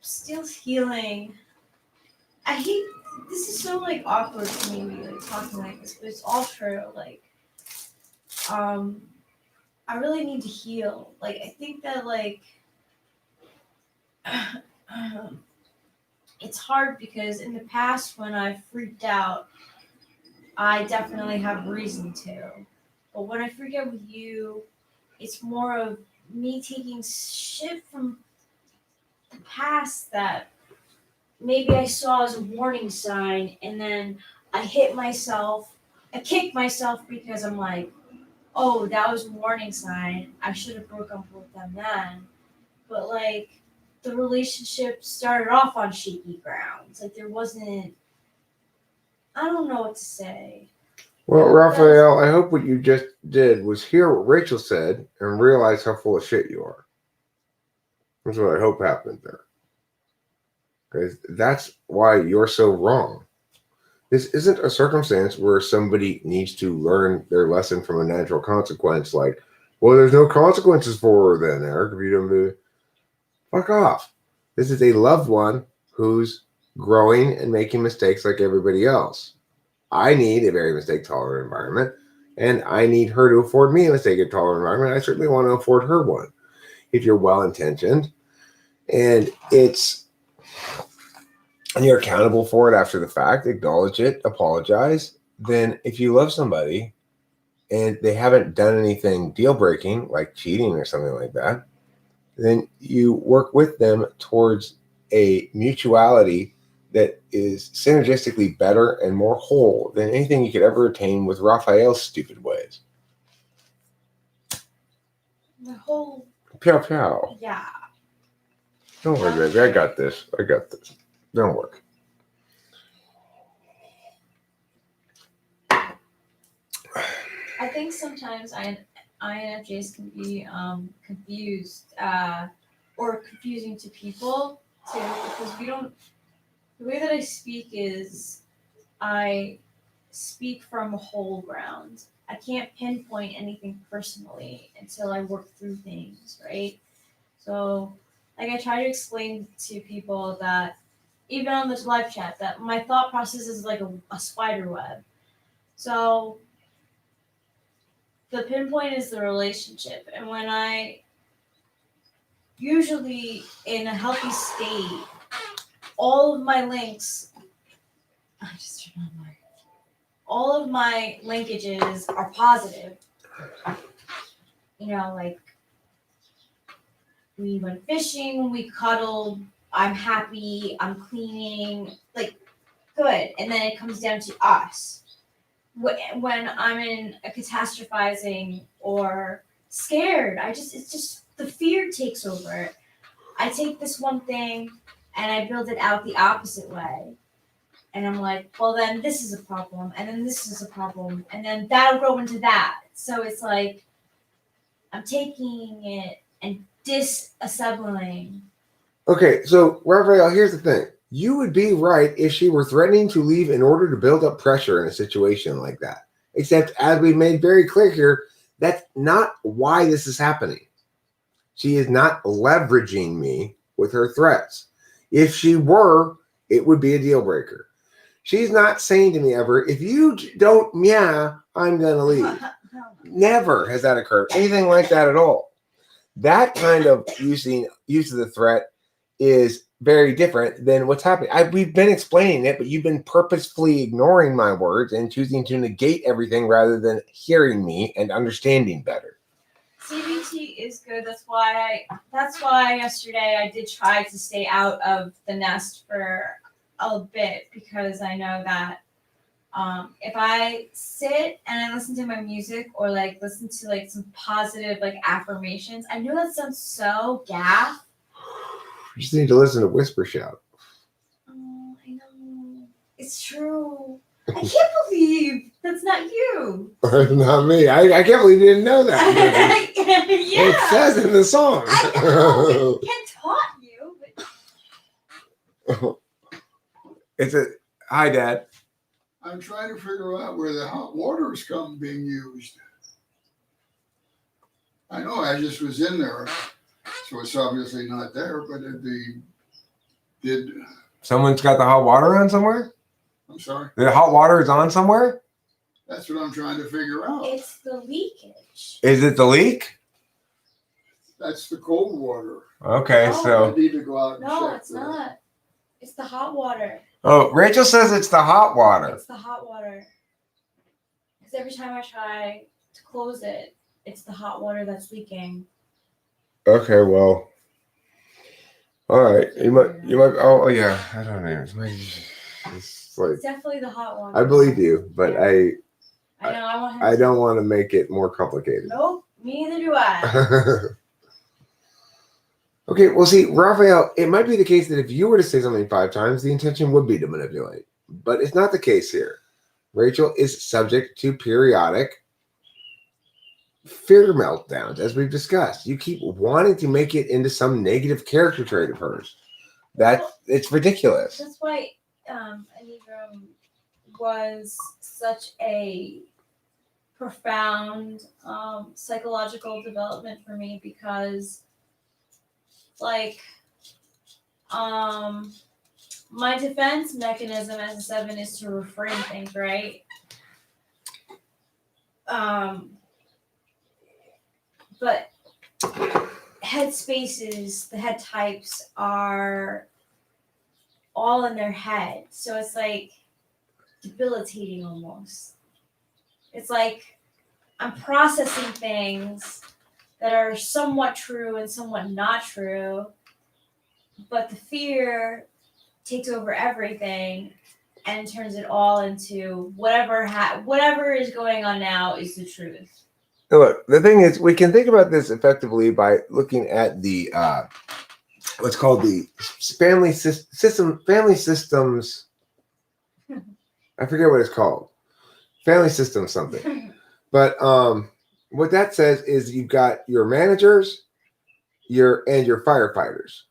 still healing. I hate this is so like awkward for me, like talking like this, but it's all true. Like, I really need to heal. Like, I think that like it's hard because in the past when I freaked out, I definitely have reason to. But when I freak out with you, it's more of me taking shit from the past that maybe I saw as a warning sign, and then I hit myself, I kicked myself because I'm like, oh, that was a warning sign. I should have broken up with them then. But like, the relationship started off on shaky grounds. Like, there wasn't, I don't know what to say. Well, Raphael, I hope what you just did was hear what Rachel said and realize how full of shit you are. That's what I hope happened there. Because that's why you're so wrong. This isn't a circumstance where somebody needs to learn their lesson from a natural consequence. Like, well, there's no consequences for her then, Eric. If you don't do, fuck off. This is a loved one who's growing and making mistakes like everybody else. I need a very mistake-tolerant environment, and I need her to afford me a mistake-tolerant environment. I certainly want to afford her one. If you're well-intentioned, and you're accountable for it after the fact, acknowledge it, apologize, then if you love somebody and they haven't done anything deal-breaking, like cheating or something like that, then you work with them towards a mutuality that is synergistically better and more whole than anything you could ever attain with Raphael's stupid ways. The whole, Pow pow. yeah. Don't worry, baby. I got this. Don't worry. I think sometimes INFJs can be confused or confusing to people too, because we don't. The way that I speak is I speak from a whole ground. I can't pinpoint anything personally until I work through things, right? So, like, I try to explain to people that even on this live chat, that my thought process is like a spider web. So, the pinpoint is the relationship. And when I usually in a healthy state, all of my links, I just turned on my, all of my linkages are positive. You know, like we went fishing, we cuddled, I'm happy, I'm cleaning, like good. And then it comes down to us. When I'm in a catastrophizing or scared, it's just the fear takes over. I take this one thing and I build it out the opposite way. And I'm like, well, then this is a problem, and then this is a problem, and then that'll grow into that. So it's like I'm taking it and disassembling. Okay, so Raphael, here's the thing. You would be right if she were threatening to leave in order to build up pressure in a situation like that. Except, as we made very clear here, that's not why this is happening. She is not leveraging me with her threats. If she were, it would be a deal breaker. She's not saying to me ever, if you don't I'm going to leave. Never has that occurred. Anything like that at all. That kind of use of the threat is very different than what's happening. We've been explaining it, but you've been purposefully ignoring my words and choosing to negate everything rather than hearing me and understanding better. CBT is good. That's why yesterday I did try to stay out of the nest for a bit, because I know that If I sit and I listen to my music or like listen to like some positive like affirmations, I know that sounds so gaff. You just need to listen to Whisper Shout. Oh, I know. It's true. I can't believe that's not you. Not me. I can't believe you didn't know that. Yeah. It says in the song. I know. Ken taught you, but It's a hi, Dad. I'm trying to figure out where the hot water is being used. I know I just was in there, so it's obviously not there. But did Someone's got the hot water on somewhere? I'm sorry. The hot water is on somewhere? That's what I'm trying to figure out. it's the leakage. Is it the leak? That's the cold water. Okay, No. I so need to go out and No, check it's that. not. It's the hot water. Rachel says it's the hot water. It's the hot water. Because every time I try to close it, it's the hot water that's leaking. Okay, well. All right. You might oh yeah, I don't know. It's like It's definitely the hot water. I believe you, but I know. I want him I to. don't want to make it more complicated. Nope. Me neither do I. Okay, well, see, Raphael, it might be the case that if you were to say something 5 times, the intention would be to manipulate. But it's not the case here. Rachel is subject to periodic fear meltdowns, as we've discussed. You keep wanting to make it into some negative character trait of hers. It's ridiculous. That's why Enneagram was such a profound psychological development for me because like my defense mechanism as a 7 is to reframe things, right? But head spaces, the head types are all in their head. So it's like debilitating almost. It's like I'm processing things that are somewhat true and somewhat not true, but the fear takes over everything and turns it all into whatever is going on now is the truth. Look, the thing is, we can think about this effectively by looking at the what's called the family systems. I forget what it's called. Family system something. But what that says is you've got your managers, your firefighters.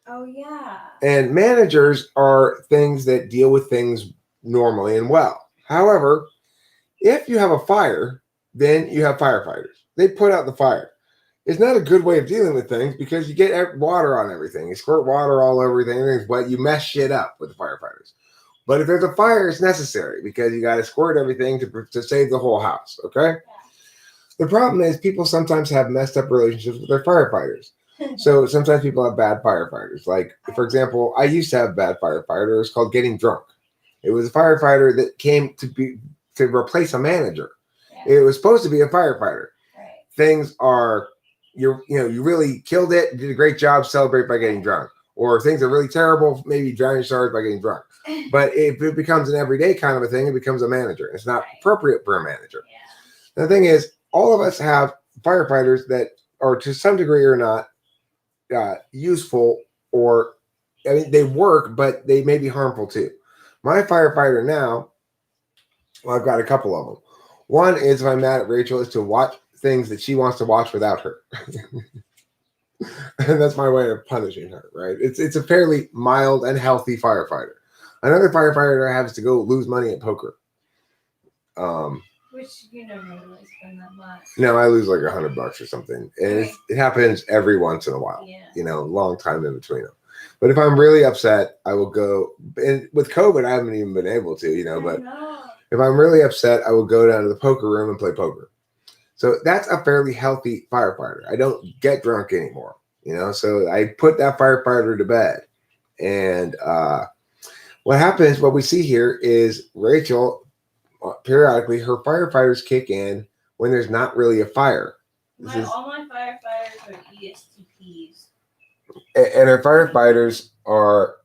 Oh yeah. And managers are things that deal with things normally and well. However, if you have a fire, then you have firefighters. They put out the fire. It's not a good way of dealing with things because you get water on everything. You squirt water all over everything. Everything's wet. You mess shit up with the firefighters. But if there's a fire, it's necessary because you got to squirt everything to save the whole house. Okay. The problem is people sometimes have messed up relationships with their firefighters. So sometimes people have bad firefighters. Like, for example, I used to have a bad firefighter. It was called getting drunk. It was a firefighter that came to replace a manager. Yeah. It was supposed to be a firefighter. Right. Things are, you really killed it, did a great job, celebrate by getting drunk. Or things are really terrible, maybe drown your sorrows by getting drunk. But if it becomes an everyday kind of a thing, it becomes a manager. It's not appropriate for a manager. Yeah. The thing is, all of us have firefighters that are to some degree or not useful, or I mean, they work, but they may be harmful too. My firefighter now, well, I've got a couple of them. One is if I'm mad at Rachel, is to watch things that she wants to watch without her. And that's my way of punishing her, right? It's a fairly mild and healthy firefighter. Another firefighter I have is to go lose money at poker. Which you never really spend that much. No, I lose like $100 or something. And it happens every once in a while. Yeah. Long time in between them. But if I'm really upset, I will go. And with COVID, I haven't even been able to, but if I'm really upset, I will go down to the poker room and play poker. So that's a fairly healthy firefighter. I don't get drunk anymore, so I put that firefighter to bed. And what we see here is Rachel, periodically, her firefighters kick in when there's not really a fire. All my firefighters are ESTPs. And her firefighters are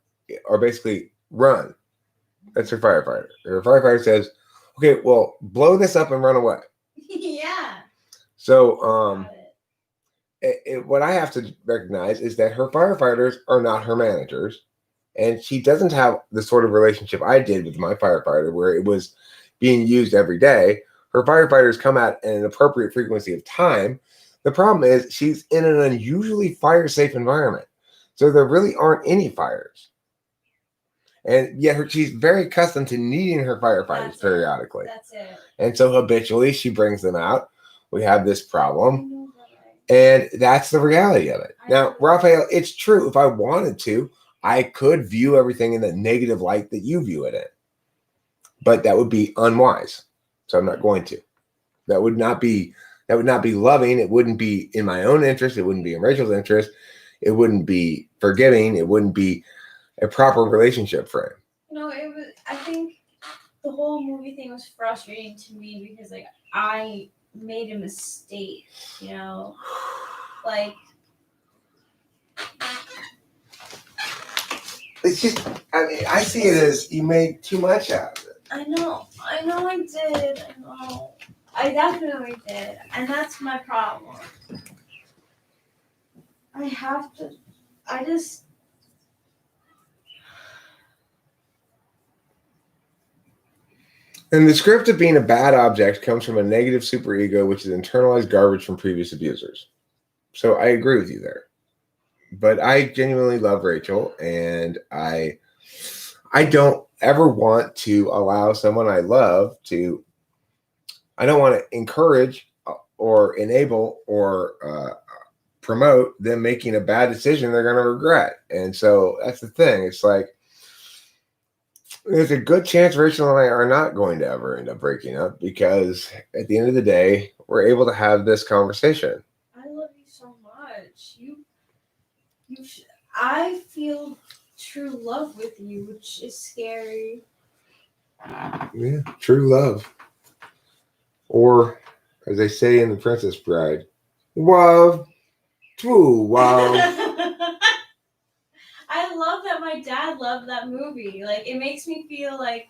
basically run. That's her firefighter. Her firefighter says, "Okay, well, blow this up and run away." Yeah. So, Got it. what I have to recognize is that her firefighters are not her managers, and she doesn't have the sort of relationship I did with my firefighter, where it was being used every day. Her firefighters come at an appropriate frequency of time. The problem is she's in an unusually fire-safe environment, so there really aren't any fires. And yet she's very accustomed to needing her firefighters That's it. periodically. That's it. And so habitually she brings them out. We have this I problem. know that, right? And that's the reality of it. Now, Raphael, it's true. If I wanted to, I could view everything in the negative light that you view it in. But that would be unwise. So I'm not going to. That would not be loving. It wouldn't be in my own interest. It wouldn't be in Rachel's interest. It wouldn't be forgiving. It wouldn't be a proper relationship frame. No, it was. I think the whole movie thing was frustrating to me because like I made a mistake, you know, like It's just, I mean, I see it as you made too much out of it. I know I did, I definitely did, and that's my problem. I just. And the script of being a bad object comes from a negative superego, which is internalized garbage from previous abusers. So I agree with you there. But I genuinely love Rachel, and I don't ever want to allow someone I love to. I don't want to encourage or enable or promote them making a bad decision they're going to regret. And so that's the thing. It's like there's a good chance Rachel and I are not going to ever end up breaking up because at the end of the day, we're able to have this conversation. I love you so much. I feel true love with you, which is scary. Yeah, true love. Or, as they say in The Princess Bride, love, true love. I love that my dad loved that movie. Like, it makes me feel like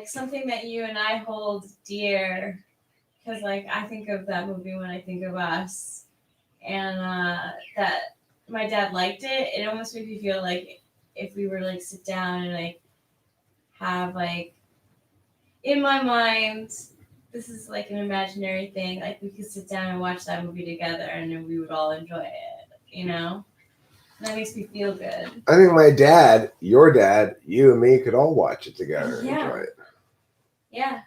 something that you and I hold dear. Because, like, I think of that movie when I think of us. And that my dad liked it. It almost made me feel like if we were, like, sit down and, like, have, like, in my mind, this is, like, an imaginary thing. Like, we could sit down and watch that movie together and then we would all enjoy it, you know? And that makes me feel good. I think my dad, your dad, you and me could all watch it together and enjoy it. Yeah.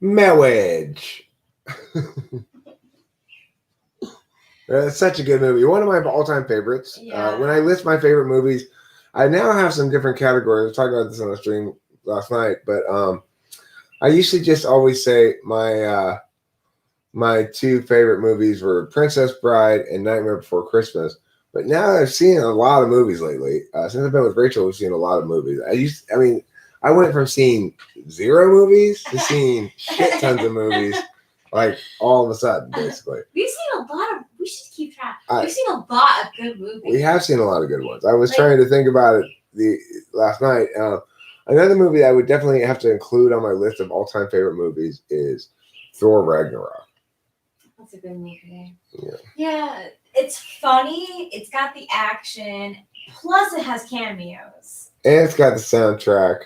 Marriage. It's such a good movie. One of my all-time favorites. Yeah. When I list my favorite movies, I now have some different categories. I talked about this on the stream last night, but I used to just always say my two favorite movies were Princess Bride and Nightmare Before Christmas. But now I've seen a lot of movies lately. Since I've been with Rachel, we've seen a lot of movies. I went from seeing 0 movies to seeing shit tons of movies, like all of a sudden, basically. We've seen a lot of. We should keep track. We've seen a lot of good movies. We have seen a lot of good ones. I was trying to think about it last night. Another movie I would definitely have to include on my list of all-time favorite movies is Thor Ragnarok. That's a good movie. Yeah. Yeah, it's funny. It's got the action. Plus, it has cameos. And it's got the soundtrack.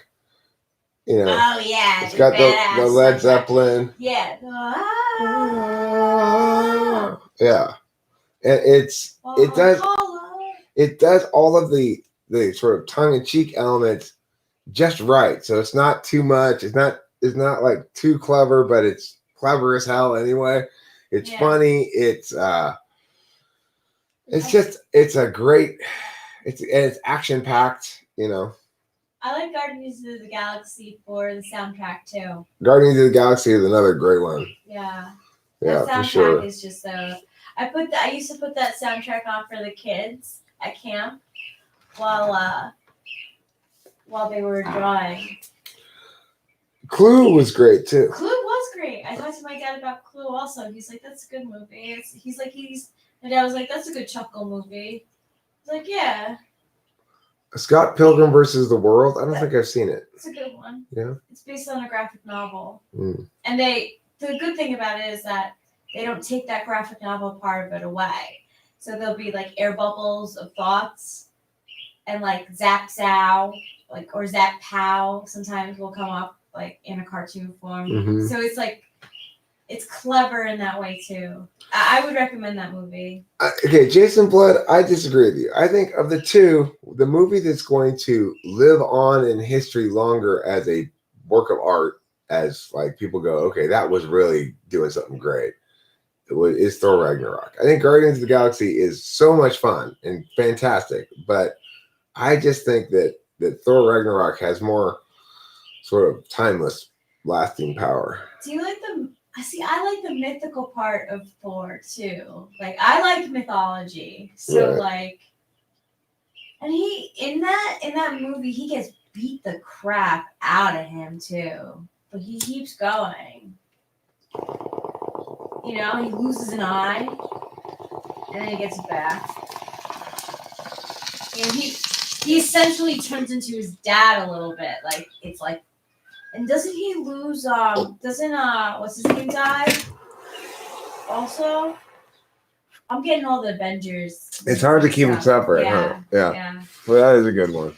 You know. Oh yeah. It's got the Led Zeppelin. Yeah. Yeah. And it does all of the sort of tongue-in-cheek elements just right. So it's not too much. It's not like too clever, but it's clever as hell anyway. It's funny. It's action packed, you know. I like Guardians of the Galaxy for the soundtrack too. Guardians of the Galaxy is another great one. Yeah. Yeah, that soundtrack for sure. is just so. I used to put that soundtrack on for the kids at camp while they were drawing. Clue was great too. Clue was great. I talked to my dad about Clue also. He's like, "That's a good movie." My dad was like, "That's a good chuckle movie." I was like, "Yeah." Scott Pilgrim versus the World. I don't think I've seen it. It's a good one. Yeah. It's based on a graphic novel. Mm. And the good thing about it is that they don't take that graphic novel part of it away. So there'll be like air bubbles of thoughts and like Zap Zow, like or Zap Pow sometimes will come up like in a cartoon form. Mhm. So it's like it's clever in that way too. I would recommend that movie. Okay, Jason Blood, I disagree with you. I think of the two, the movie that's going to live on in history longer as a work of art, as like people go, okay, that was really doing something great. Is Thor Ragnarok. I think Guardians of the Galaxy is so much fun and fantastic, but I just think that Thor Ragnarok has more sort of timeless, lasting power. Do you like the? I like the mythical part of Thor too. Like I like mythology, so Right. like, and he in that movie he gets beat the crap out of him too, but he keeps going. You know, he loses an eye, and then he gets it back. And he essentially turns into his dad a little bit. Like it's like. And doesn't he lose? Doesn't what's his name die? Also, I'm getting all the Avengers. It's hard to keep them separate, huh? Yeah. Yeah. Well, that is a good one.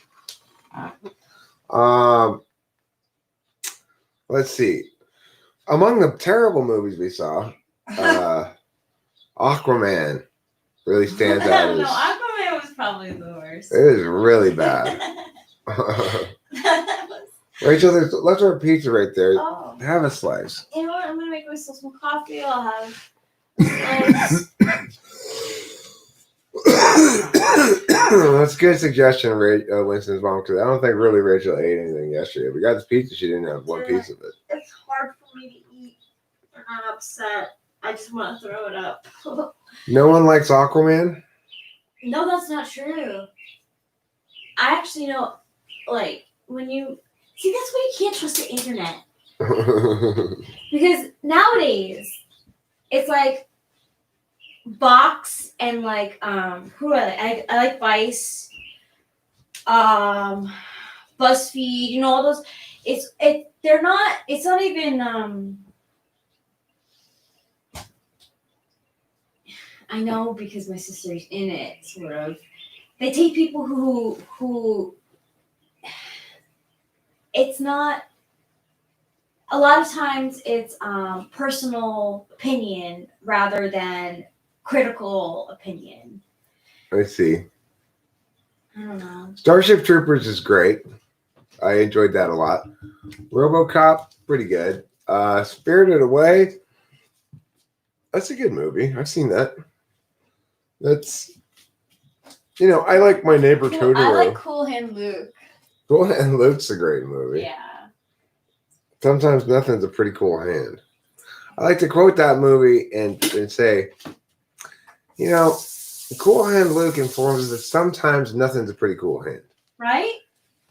Let's see. Among the terrible movies we saw, Aquaman really stands out No, as Aquaman was probably the worst. it is really bad. That was- Rachel, there's leftover pizza right there. oh, Have a slice. you know what? I'm gonna make myself some coffee. I'll have. Slice. That's a good suggestion, Winston's mom, because I don't think really Rachel ate anything yesterday. We got this pizza, she didn't have one piece of it. It's hard for me to eat, and I'm upset. I just want to throw it up. No one likes Aquaman? No, that's not true. I actually know, like, when you see, that's why you can't trust the internet. Because nowadays, it's like Vox and like who are they? I like Vice, BuzzFeed. You know all those. They're not. It's not even. I know because my sister's in it, sort of. They take people who. It's not. A lot of times, it's personal opinion rather than critical opinion. I see. I don't know. Starship Troopers is great. I enjoyed that a lot. RoboCop, pretty good. Spirited Away, that's a good movie. I've seen that. That's, I like My Neighbor Totoro. I like Cool Hand Luke. Cool Hand Luke's a great movie. Yeah. Sometimes nothing's a pretty cool hand. I like to quote that movie and say, Cool Hand Luke informs us that sometimes nothing's a pretty cool hand. Right?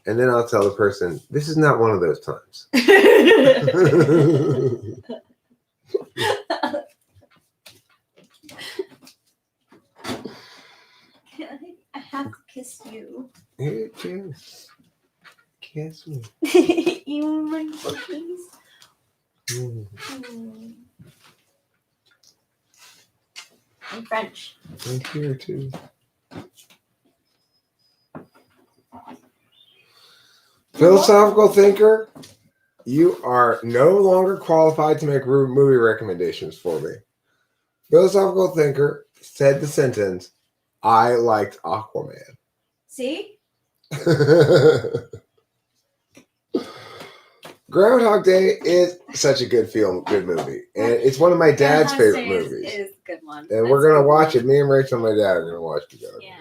And then I'll tell the person, this is not one of those times. I have to kiss you. Here, kiss me. You my cookies. In French. I'm here too. Philosophical thinker, you are no longer qualified to make movie recommendations for me. Philosophical thinker said the sentence, I liked Aquaman. See? Groundhog Day is such a good movie. And it's one of my dad's favorite movies. It is a good one. And we're going to watch it. Me and Rachel and my dad are going to watch it together. Yeah.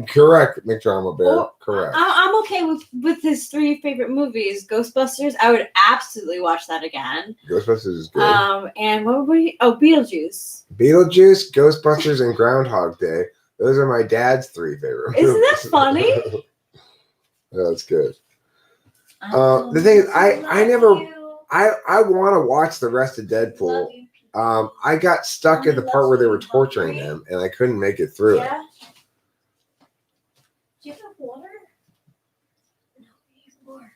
Correct, McDrama Bear. Well, Correct. I'm okay with his 3 favorite movies. Ghostbusters, I would absolutely watch that again. Ghostbusters is good. And what were we? Oh, Beetlejuice. Beetlejuice, Ghostbusters, and Groundhog Day. Those are my dad's 3 favorite movies. Isn't that funny? Yeah, that's good. The thing is, I want to watch the rest of Deadpool. I got stuck at the part where they were torturing them, and I couldn't make it through it. Yeah. Do you have water? No, we need more.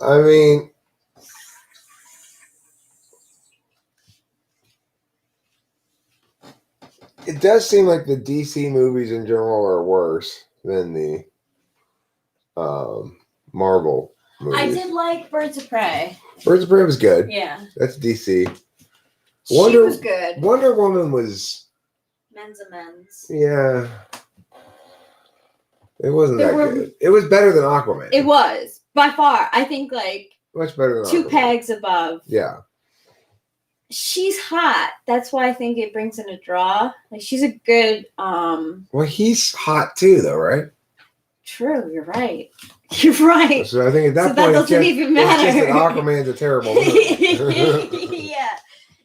I mean, it does seem like the DC movies in general are worse than the Marvel movies. I did like Birds of Prey. Birds of Prey was good. Yeah. That's DC. She was good. Wonder Woman was, Men's amends. yeah. It wasn't that good. It was better than Aquaman. It was by far. I think like Much better than two Aquaman. pegs above. Yeah. She's hot. That's why I think it brings in a draw. Like she's a good. Well, he's hot too, though, right? True. You're right. You're right. So I think at that So point, that doesn't even matter. It's just that Aquaman's a terrible movie. Yeah.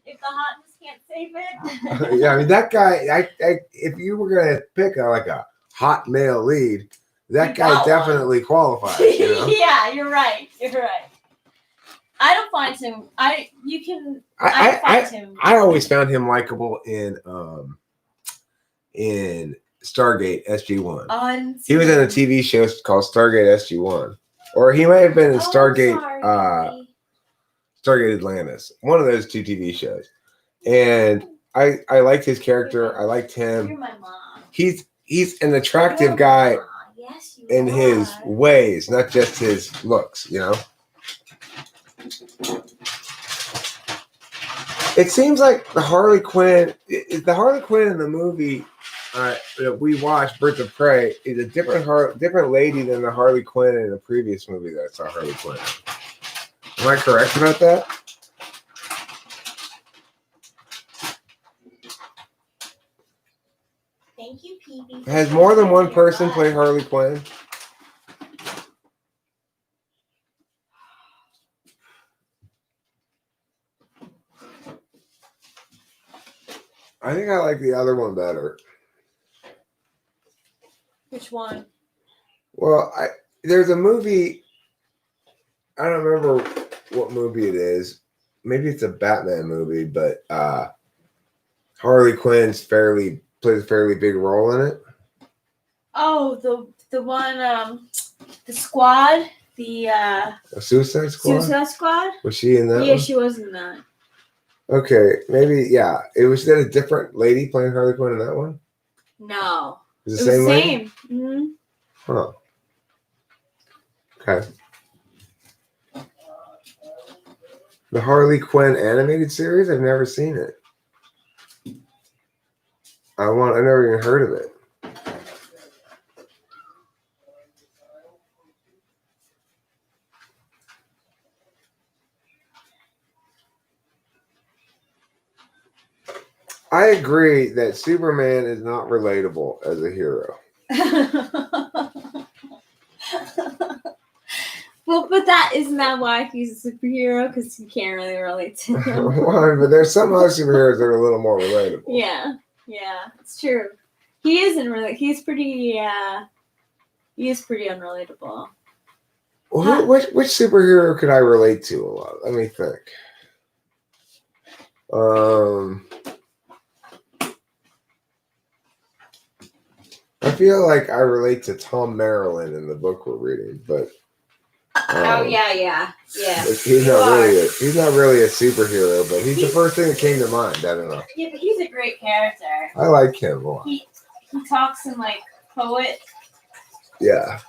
If the hotness can't save it. Yeah, I mean that guy. If you were gonna pick a hot male lead, that You guy got definitely qualifies. You know? Yeah, you're right. You're right. I don't find him. I find him. I always found him likable in Stargate SG-1. He was in a TV show called Stargate SG-1, or he might have been in Stargate Stargate Atlantis, one of those two TV shows. And I liked his character. I liked You're him. my mom. He's an attractive guy Yes, you in his are. ways, not just his looks, you know? It seems like the Harley Quinn in the movie that we watched, Birds of Prey, is a different lady than the Harley Quinn in the previous movie that I saw Harley Quinn. Am I correct about that? Thank you, PB. Has more than one person played Harley Quinn? I think I like the other one better. Which one? Well, there's a movie. I don't remember what movie it is. Maybe it's a Batman movie, but Harley Quinn's plays a fairly big role in it. Oh, the one, the squad, A Suicide Squad. Suicide Squad. Was she in that? Yeah, one? she was in that. Okay, maybe yeah. It was that a different lady playing Harley Quinn in that one. No. It was It the was same the lady. same. Mm-hmm. Huh. Okay. The Harley Quinn animated series? I've never seen it. I've never even heard of it. I agree that Superman is not relatable as a hero. Well, but isn't that why he's a superhero? Because you can't really relate to him. Why? But there's some other superheroes that are a little more relatable. Yeah, it's true. He isn't really. He's pretty. He is pretty unrelatable. Well, which superhero could I relate to a lot? Let me think. I feel like I relate to Tom Maryland in the book we're reading, but yeah. he's not really a superhero, but he's the first thing that came to mind. I don't know. Yeah, but he's a great character. I like him a lot. He talks in like poet. Yeah.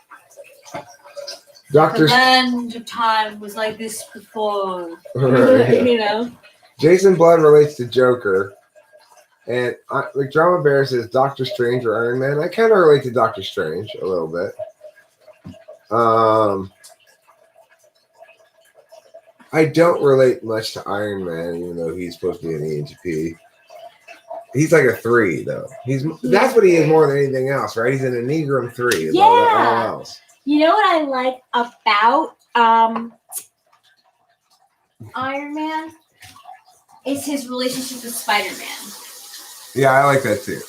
The end of time was like this before. Yeah. You know. Jason Blood relates to Joker, and like Drama Bear says, Doctor Strange or Iron Man. I kind of relate to Doctor Strange a little bit. I don't relate much to Iron Man, even though he's supposed to be an ENTP. He's like a 3, though. That's what he is more than anything else, right? He's an Enneagram 3. Yeah. All else. You know what I like about Iron Man? It's his relationship with Spider-Man. Yeah, I like that too. He's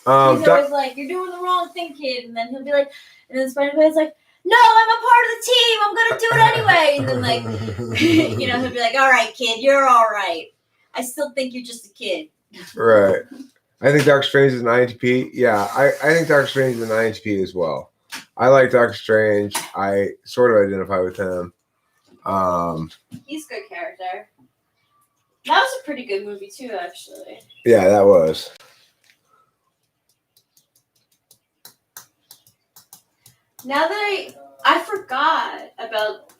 always like, "You're doing the wrong thing, kid," and then he'll be like, and then Spider-Man's like, "No, I'm a part of the team. I'm gonna do it anyway." And then like, he'll be like, "All right, kid, you're all right. I still think you're just a kid." Right. I think Doctor Strange is an INTP. Yeah, I think Doctor Strange is an INTP as well. I like Doctor Strange. I sort of identify with him. He's a good character. That was a pretty good movie too, actually. Yeah, that was. Now that I forgot about.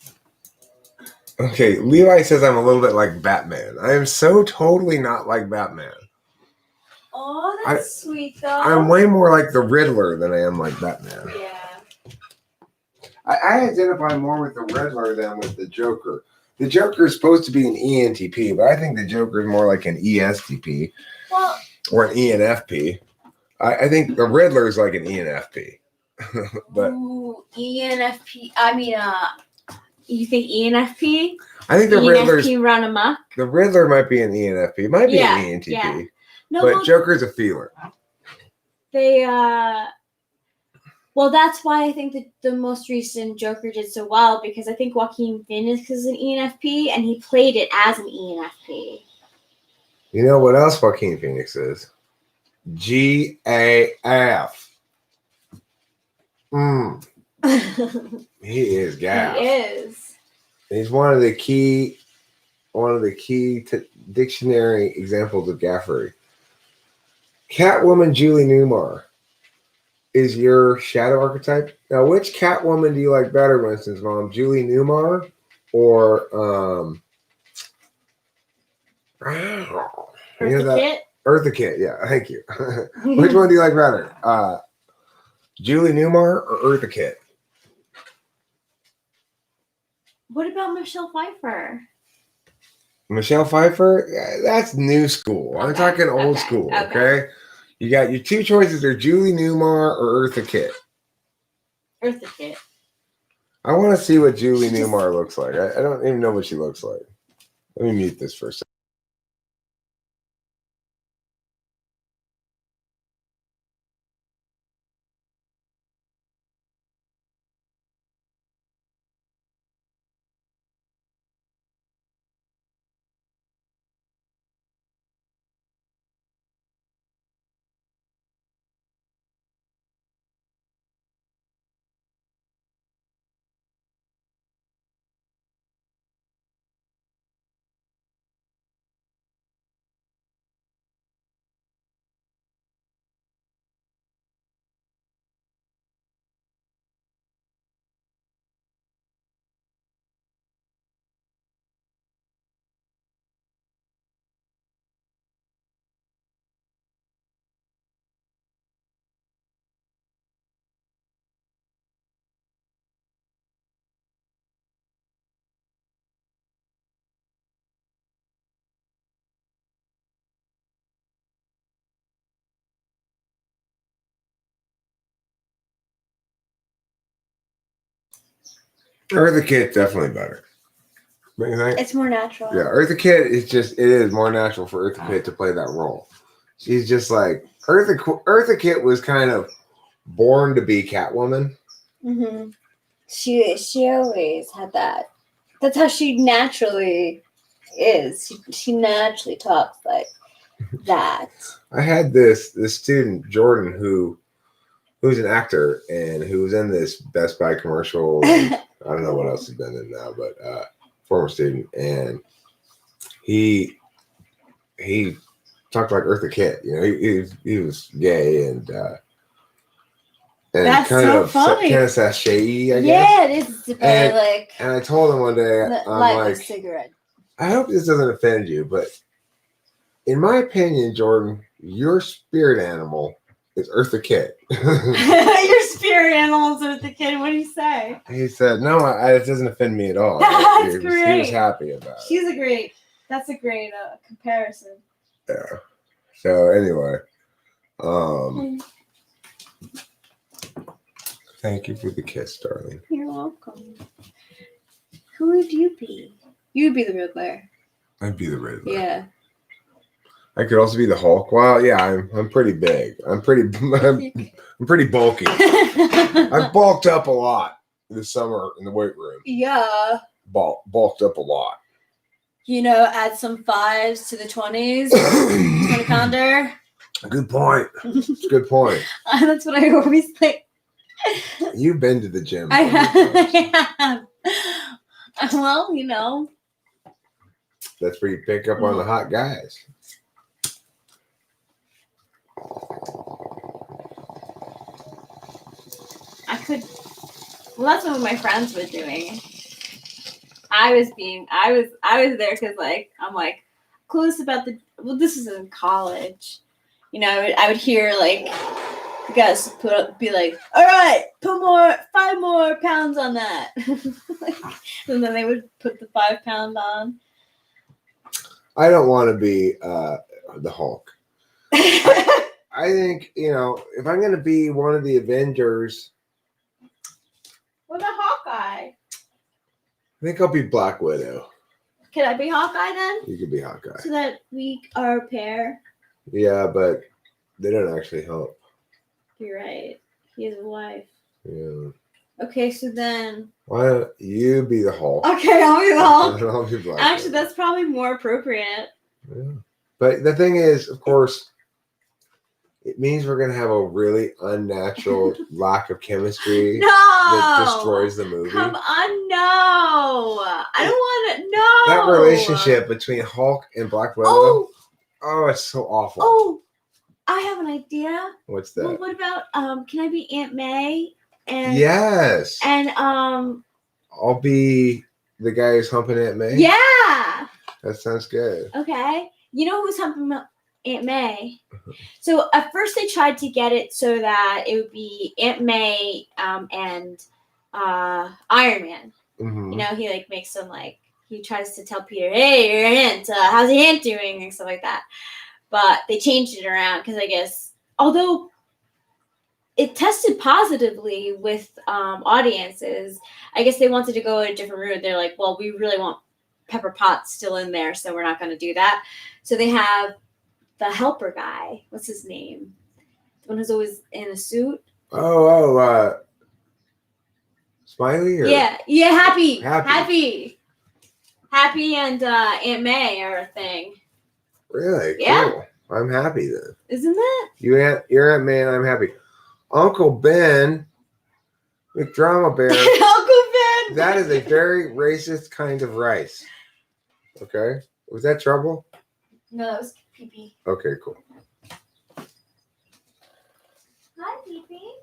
Okay, Levi says I'm a little bit like Batman. I am so totally not like Batman. Oh, that's sweet though. I'm way more like the Riddler than I am like Batman. Yeah. I identify more with the Riddler than with the Joker. The Joker is supposed to be an ENTP, but I think the Joker is more like an ESTP Well, or an ENFP. I think the Riddler is like an ENFP. But ooh, ENFP. I mean, you think ENFP? I think the Riddler's ENFP run amok. the Riddler might be an ENFP, it might be Yeah, an ENTP, yeah. No, but well, Joker's a feeler. they well, that's why I think that the most recent Joker did so well, because I think Joaquin Phoenix is an ENFP and he played it as an ENFP. You know what else Joaquin Phoenix is? GAF. He is gas. He is. He's one of the key dictionary examples of gaffery. Catwoman Julie Newmar is your shadow archetype. Now, which Catwoman do you like better, Winston's mom? Julie Newmar or Eartha Kitt? Eartha Kitt, yeah, thank you. Which one do you like better? Julie Newmar or Eartha Kitt? What about Michelle Pfeiffer? Michelle Pfeiffer? Yeah, that's new school. I'm Okay, talking old okay, school, okay. okay? You got your two choices are Julie Newmar or Eartha Kitt. Eartha Kitt. I want to see what Julie Newmar looks like. I don't even know what she looks like. Let me mute this for a second. Eartha Kitt definitely better. Don't you think? It's more natural. Yeah, Eartha Kitt is it is more natural for Eartha Kitt to play that role. She's just like Eartha Kitt was kind of born to be Catwoman. Mm-hmm. She always had that. That's how she naturally is. She naturally talks like that. I had this student Jordan who's an actor and who was in this Best Buy commercial. I don't know what else he's been in now, but former student, and he talked like Eartha Kitt. You know, he was gay and That's kind so of funny. kind of sashayy, I guess. Yeah, it is very like And I told him one day, I'm light like, a cigarette. I hope this doesn't offend you, but in my opinion, Jordan, your spirit animal is Eartha Kitt. Your spirit animals with the kid. What do you say? He said, no, it doesn't offend me at all. That's He was great. happy about it. That's a great comparison. Yeah. So anyway, thank you for the kiss, darling. You're welcome. Who would you be? You'd be the Riddler. I'd be the Riddler. Yeah. I could also be the Hulk. Well, yeah, I'm pretty big. I'm pretty bulky. I've bulked up a lot this summer in the weight room. Yeah. Bulked up a lot. You know, add some 5s to the 20s. 20 pounder. Good point. It's a good point. That's what I always think. You've been to the gym. I plenty of times. have. Well, you know. That's where you pick up on the hot guys. I could. Well, that's what my friends were doing. I was there because like I'm like clueless about the. Well, this is in college. You know, I would hear like the guys be like, "All right, put 5 more pounds on that," and then they would put the 5 pound on. I don't want to be the Hulk. I think, you know, if I'm going to be one of the Avengers, What about Hawkeye? I think I'll be Black Widow. Can I be Hawkeye then? You could be Hawkeye. So that we are a pair. Yeah, but they don't actually help. You're right. He has a wife. Yeah. Okay, so then. Why don't you be the Hulk? Okay, I'll be the Hulk. And I'll be Black Actually, Widow. that's probably more appropriate. Yeah. But the thing is, of course, it means we're going to have a really unnatural lack of chemistry that No. destroys the movie. Come on, no. I don't want to. No. That relationship between Hulk and Black Widow, oh, it's so awful. Oh, I have an idea. What's Well, that? what about can I be Aunt May? And Yes. And I'll be the guy who's humping Aunt May. yeah. That sounds good. Okay. You know who's humping Aunt May? So at first they tried to get it so that it would be Aunt May and Iron Man. Mhm. You know, he like makes some like he tries to tell Peter, "Hey, your aunt, how's your aunt doing?" and stuff like that. But they changed it around because I guess although it tested positively with audiences, I guess they wanted to go a different route. They're like, well, we really want Pepper Potts still in there, so we're not going to do that. So they have the helper guy. What's his name? The one who's always in a suit. Smiley? Or? Yeah, Happy. Happy and Aunt May are a thing. Really? Yeah. Cool. I'm happy then. Isn't it? You're Aunt May and I'm happy. Uncle Ben, McDrama Bear, Uncle Ben. that is a very racist kind of rice. Okay? Was that trouble? No, that was Pee-Pee. Okay, cool. Hi, Pee-Pee.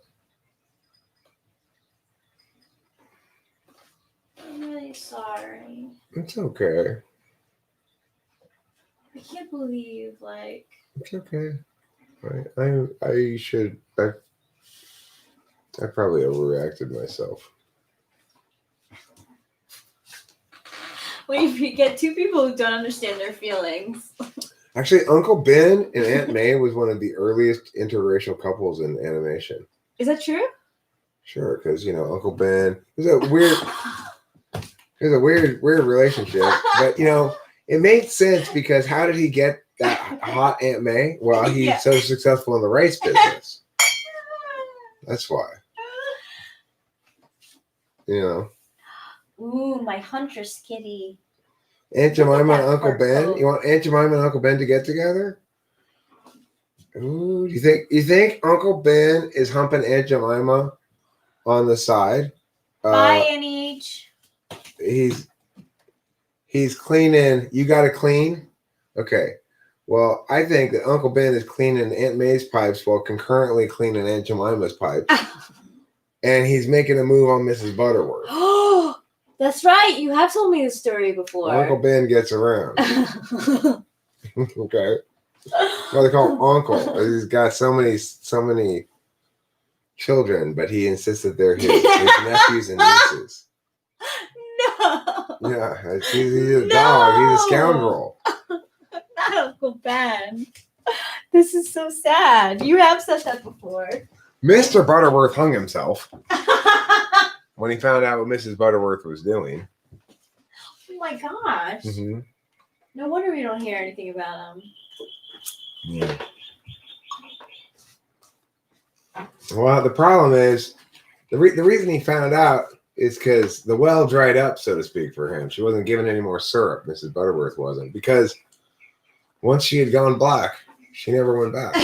I'm really sorry. It's okay. I can't believe, like... It's okay. I probably overreacted myself. When you get two people who don't understand their feelings. Actually, Uncle Ben and Aunt May was one of the earliest interracial couples in animation. Is that true? Sure, because Uncle Ben was a weird relationship, but it made sense because how did he get that hot Aunt May? Well, he's Yeah. so successful in the rice business. That's why. Ooh, my huntress kitty. Aunt Jemima and That Uncle fur Ben. coat. You want Aunt Jemima and Uncle Ben to get together? Ooh, you think Uncle Ben is humping Aunt Jemima on the side? Bye, Annie H. He's cleaning. You got to clean? Okay. Well, I think that Uncle Ben is cleaning Aunt May's pipes while concurrently cleaning Aunt Jemima's pipes. And he's making a move on Mrs. Butterworth. Oh, that's right. You have told me this story before. Uncle Ben gets around. Okay. Well, they call him Uncle. He's got so many children, but he insists that they're his nephews and nieces. No. Yeah, he's a dog. He's a scoundrel. Not Uncle Ben. This is so sad. You have said that before. Mr. Butterworth hung himself when he found out what Mrs. Butterworth was doing. Oh my gosh. Mm-hmm. No wonder we don't hear anything about him. Yeah. Well, the problem is the reason he found out is because the well dried up, so to speak, for him. She wasn't given any more syrup. Mrs. Butterworth wasn't, because once she had gone black, she never went back.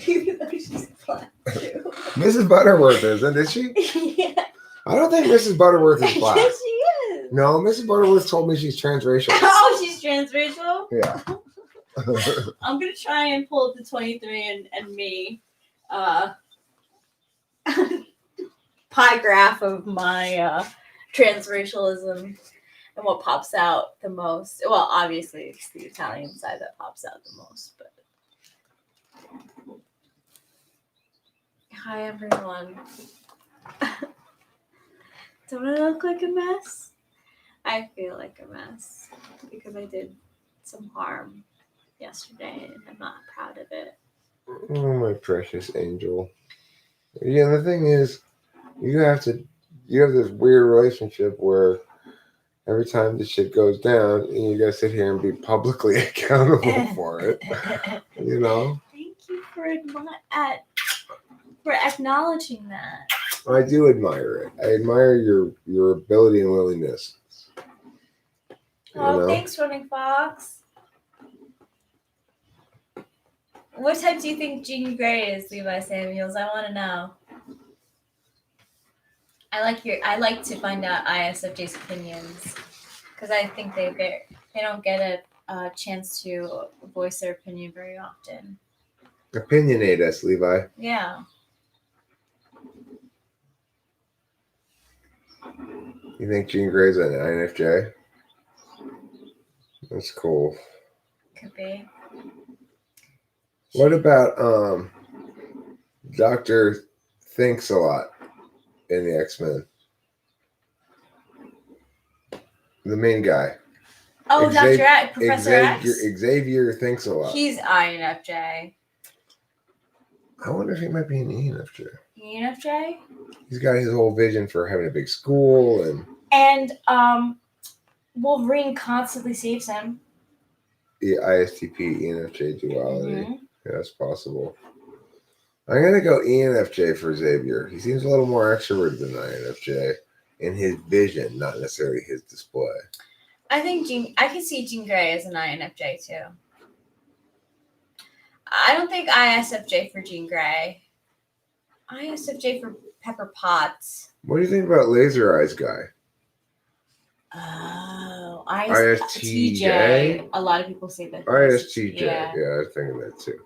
Even though she's black too. Mrs. Butterworth isn't, is she? Yeah. I don't think Mrs. Butterworth is black. Yes, she is. No, Mrs. Butterworth told me she's transracial. Oh, she's transracial? Yeah. I'm gonna try and pull up the 23andMe pie graph of my transracialism and what pops out the most. Well, obviously it's the Italian side that pops out the most, but hi everyone. Don't I look like a mess? I feel like a mess because I did some harm yesterday and I'm not proud of it. Oh, my precious angel. Yeah, the thing is, you have this weird relationship where every time the shit goes down, and you gotta sit here and be publicly accountable for it. You know? Thank you for acknowledging that. I do admire it. I admire your ability and willingness. Oh, know? thanks, Running Fox. What type do you think Jean Grey is, Levi Samuels? I want to know. I like to find out ISFJ's opinions because I think they don't get a chance to voice their opinion very often. Opinionate us, Levi. Yeah. You think Jean Grey's an INFJ? That's cool. Could be. What about Dr. Thinks a Lot in the X-Men? The main guy. Oh, Dr. X, Professor X? Xavier thinks a lot. He's INFJ. I wonder if he might be an ENFJ. ENFJ? He's got his whole vision for having a big school and Wolverine constantly saves him. the ISTP ENFJ duality. Mm-hmm. Yeah, that's possible. I'm gonna go ENFJ for Xavier. He seems a little more extroverted than INFJ in his vision, not necessarily his display. I can see Jean Grey as an INFJ too. I don't think ISFJ for Jean Grey. ISFJ for Pepper Potts. What do you think about Laser Eyes guy? Oh, ISTJ? A lot of people say that. ISTJ. Yeah. Yeah, I was thinking that too.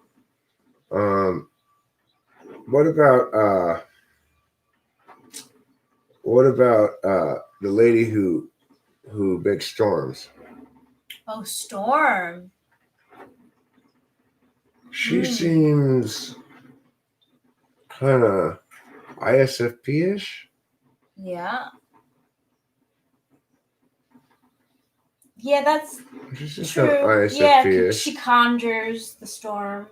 What about the lady who makes storms? Oh, Storm. She seems kind of ISFP-ish. Yeah. Yeah, that's She's just true. kind of Yeah, ISFP-ish. she conjures the storm.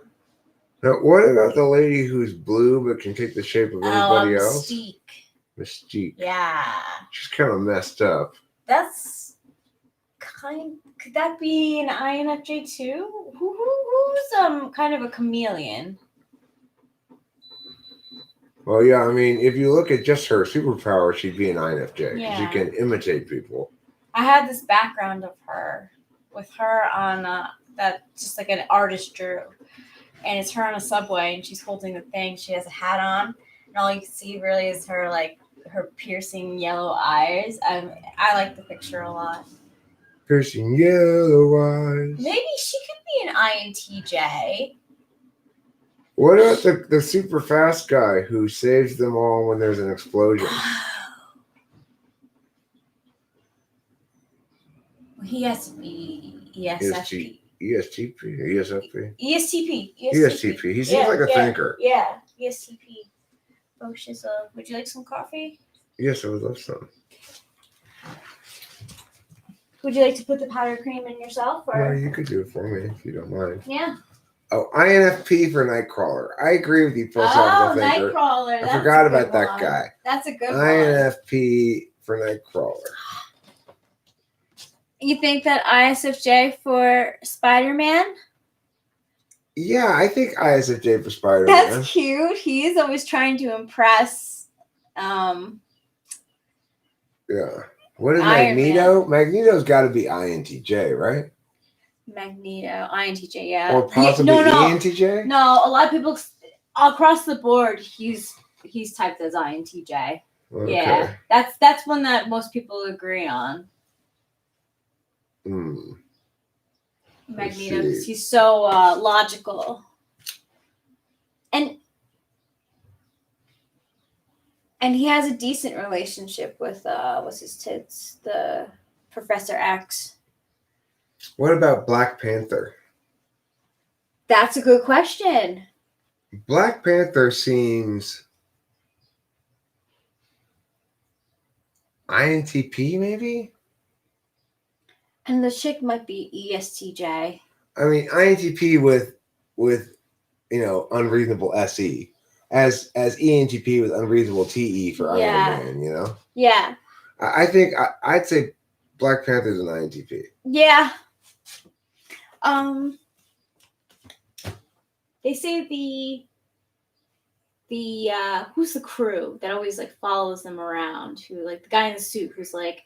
Now, what about the lady who's blue but can take the shape of anybody else? Mystique. Mystique. Yeah. She's kind of messed up. That's could that be an INFJ too? Who's kind of a chameleon? Well, yeah, I mean, if you look at just her superpower, she'd be an INFJ. Yeah. She can imitate people. I had this background of her with her on that just like an artist drew, and it's her on a subway and she's holding the thing. She has a hat on, and all you can see really is her her piercing yellow eyes. I like the picture a lot. Piercing yellow eyes. Maybe she could be an INTJ. What about the super fast guy who saves them all when there's an explosion? He has to be ESFP. ESTP? ESFP? ESTP. ESTP. He seems like a thinker. Yeah, ESTP. Oh, shizzle. Would you like some coffee? Yes, I would love some. Would you like to put the powdered cream in yourself? Well, Or you could do it for me if you don't mind. yeah. Oh, INFP for Nightcrawler. I agree with you, philosophical thinker. Nightcrawler. I forgot about that guy. That's a good one. INFP for Nightcrawler. You think that ISFJ for Spider-Man? Yeah, I think ISFJ for Spider-Man. That's cute. He's always trying to impress. Yeah. What is Iron Magneto? Magneto's got to be INTJ, right? Magneto, INTJ, yeah. Or possibly no, ENTJ? no. A lot of people across the board, he's typed as INTJ. Okay. Yeah, that's one that most people agree on. Hmm. Magneto, because see. he's so logical, and he has a decent relationship with what's his tits, the Professor X. What about Black Panther? That's a good question. Black Panther seems INTP, maybe? And the chick might be ESTJ. I mean, INTP with unreasonable SE. As ENTP with unreasonable TE for Yeah. Iron Man, Yeah. I think I'd say Black Panther's an INTP. Yeah. They say the who's the crew that always like follows them around, who like the guy in the suit who's like,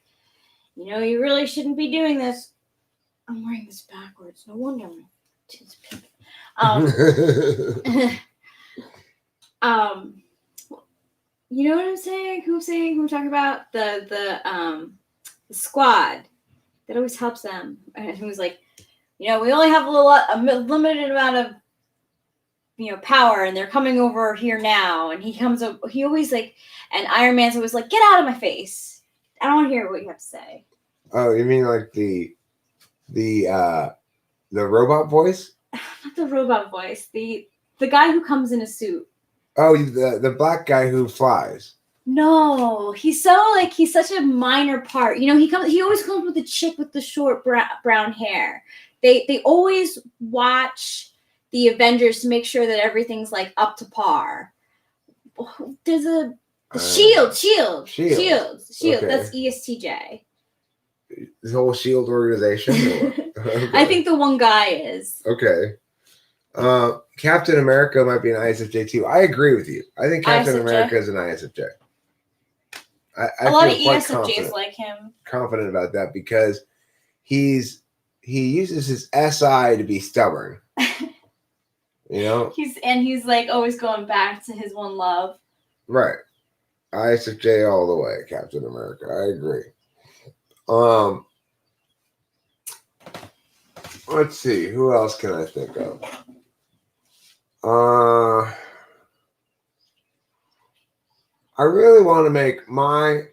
you really shouldn't be doing this. I'm wearing this backwards. No wonder my tits pink. You know what I'm saying? Who I'm talking about? The squad that always helps them. And who's like, we only have a limited amount of power, and they're coming over here now. And he always like, and Iron Man's always like, get out of my face. I don't want to hear what you have to say. Oh, you mean like the robot voice? Not the robot voice. The guy who comes in a suit. Oh, the black guy who flies. No, he's such a minor part. He always comes with the chick with the short brown hair. They always watch the Avengers to make sure that everyth's like up to par. There's the Shield. Okay. That's ESTJ. The whole Shield organization. Okay. I think the one guy is. Okay. Captain America might be an ISFJ too. I agree with you. I think Captain ISFJ? America is an ISFJ. A lot of ESFJs like him. Confident about that because he uses his SI to be stubborn. He's like always going back to his one love. Right. ISFJ all the way, Captain America. I agree. Let's see. Who else can I think of? I really want to make my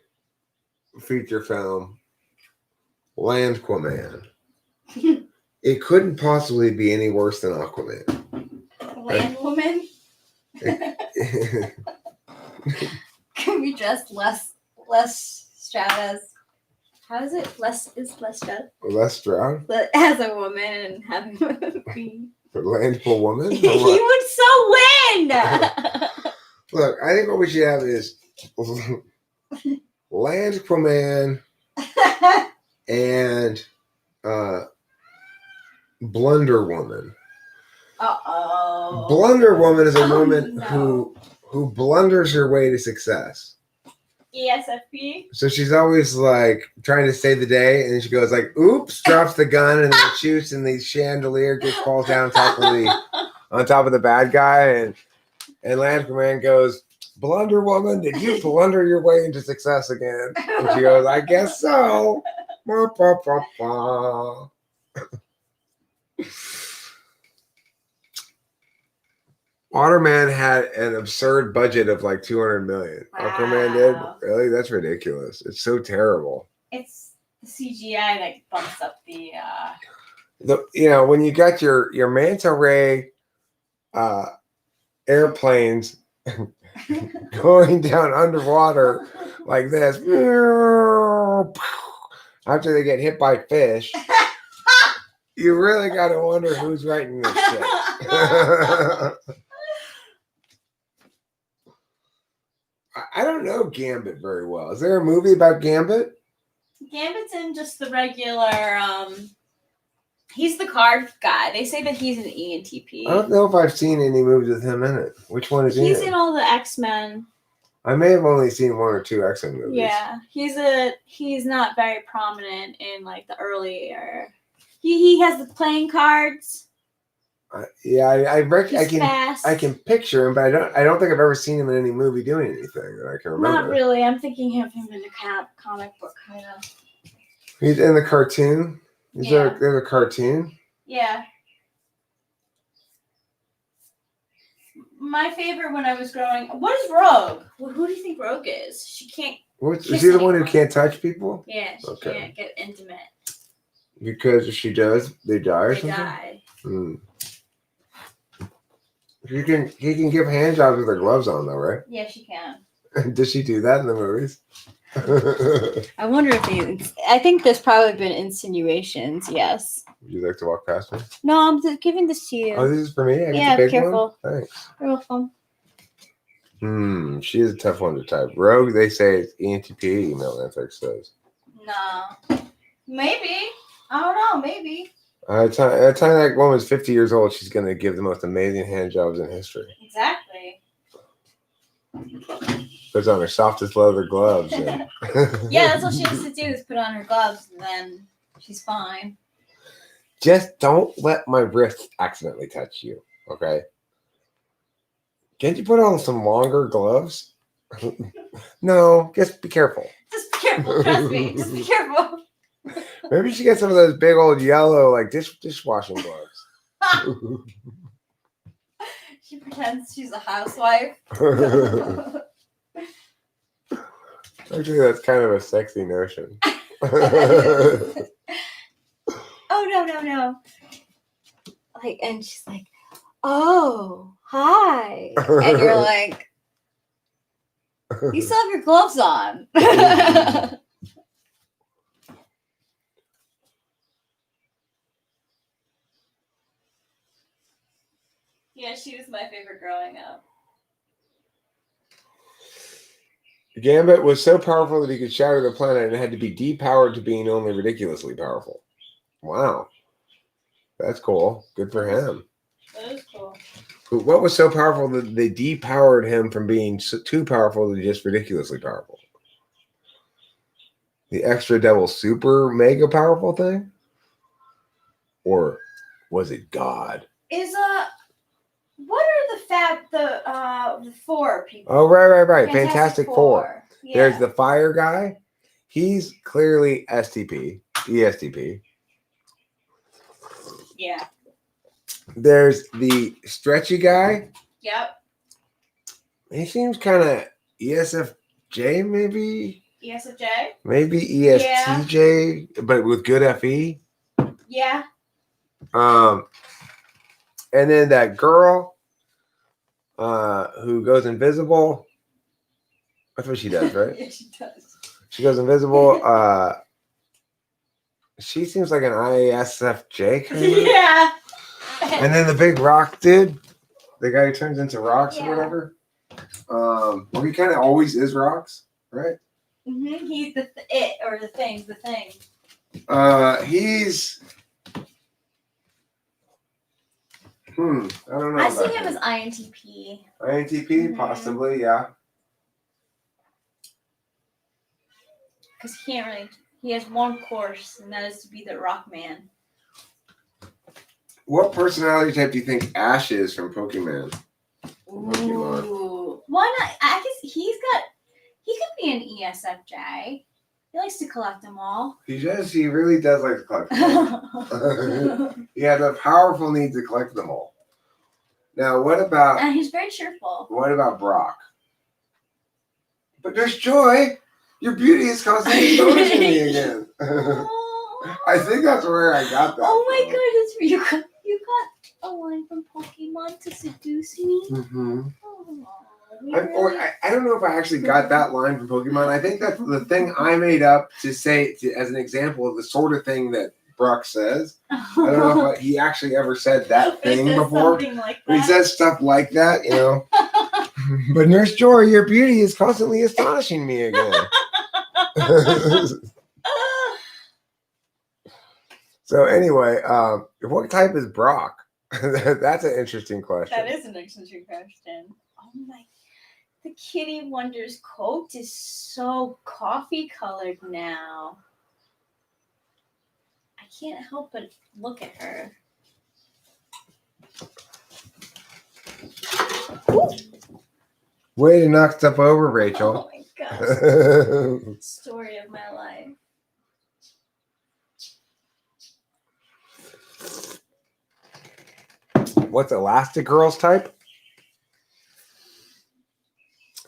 feature film Landquaman. It couldn't possibly be any worse than Aquaman. Landwoman? Can we just less Stratas? How is it? Less Strata? Less Stroud? As a woman and having be Landful woman? He would so win! Look, I think what we should have is Landquaman and Blunder Woman. Uh-oh. Blunder Woman is a woman who blunders her way to success. ESFP. So she's always like trying to save the day, and then she goes like, "Oops!" drops the gun, and then shoots, and the chandelier just falls down on top of the bad guy, and Landquaman goes, "Blunder Woman, did you blunder your way into success again?" And she goes, "I guess so." Waterman had an absurd budget of like $200 million. Wow. Aquaman did? Really? That's ridiculous. It's so terrible. It's the CGI that bumps up the when you got your manta ray airplanes going down underwater like this after they get hit by fish, you really got to wonder who's writing this shit. I don't know Gambit very well. Is there a movie about Gambit? Gambit's in just the regular. He's the card guy. They say that he's an ENTP. I don't know if I've seen any movies with him in it. Which one is he? He's in all the X-Men. I may have only seen one or two X-Men movies. Yeah, he's not very prominent in like the earlier. He has the playing cards. Yeah, He's fast. I can picture him, but I don't think I've ever seen him in any movie doing anything that I can remember. Not really. I'm thinking of him in a comic book kind of. He's in the cartoon. Yeah. There's a cartoon? Yeah. My favorite when I was growing. What is Rogue? Well, who do you think Rogue is? She can't. Is he the one who can't touch people? Yeah, she Okay. can't get intimate. Because if she does, they die or They something? die. Hmm. He can give hand jobs with her gloves on though, right? Yeah, she can. Does she do that in the movies? I wonder if I think there's probably been insinuations. Yes. Would you like to walk past me? No, I'm just giving this to you. Oh, this is for me? I get Yeah, the big careful. one? Thanks. You're welcome. She is a tough one to type. Rogue, they say it's ENTP, email ethics says. No. Maybe. I don't know. Maybe. By the time that woman's 50 years old, she's going to give the most amazing hand jobs in history. Exactly. Puts on her softest leather gloves. And Yeah, that's all she has to do is put on her gloves, and then she's fine. Just don't let my wrist accidentally touch you, okay? Can't you put on some longer gloves? No, just be careful. Just be careful. Trust me. Just be careful. Maybe you should get some of those big old yellow like dishwashing gloves. She pretends she's a housewife. Actually, that's kind of a sexy notion. Oh no. Like, and she's like, "Oh, hi," and you're like, "You still have your gloves on." Yeah, she was my favorite growing up. Gambit was so powerful that he could shatter the planet and had to be depowered to being only ridiculously powerful. Wow. That's cool. Good for him. That is cool. What was so powerful that they depowered him from being too powerful to just ridiculously powerful? The extra devil super mega powerful thing? Or was it God? What are the four people? Oh, right. Fantastic Four. Yeah. There's the fire guy. He's clearly STP, ESTP. Yeah. There's the stretchy guy. Yep. He seems kind of ESFJ, maybe? ESFJ? Maybe ESTJ, but with good FE. Yeah. And then that girl who goes invisible. That's what she does, right? Yeah, she does. She goes invisible. She seems like an ISFJ kind of. Yeah. And then the big rock dude, the guy who turns into rocks Yeah. or whatever. Well, he kind of always is rocks, right? Mm-hmm. He's the thing. He's. I don't know. I see him as INTP. INTP, Mhm. possibly, yeah. Because he has one course, and that is to be the rock man. What personality type do you think Ash is from Pokemon? Ooh. Why not? I guess he could be an ESFJ. He likes to collect them all. He really does like to collect them all. He has a powerful need to collect them all. Now, what about... And he's very cheerful. What about Brock? But there's joy. Your beauty is constantly astonishing me again. I think that's where I got that. Oh my goodness, you got a line from Pokemon to seduce me? Mm-hmm. Oh, I don't know if I actually got that line from Pokemon. I think that's the thing I made up to say as an example of the sort of thing that Brock says. I don't know if he actually ever said that thing before. Like but he says stuff like that, you know. But Nurse Joy, your beauty is constantly astonishing me again. So anyway, what type is Brock? That's an interesting question. That is an interesting question. Oh my! The Kitty Wonders coat is so coffee colored now. I can't help but look at her. Way to knock stuff over, Oh Rachel. my gosh. Story of my life. What's Elastigirl's type?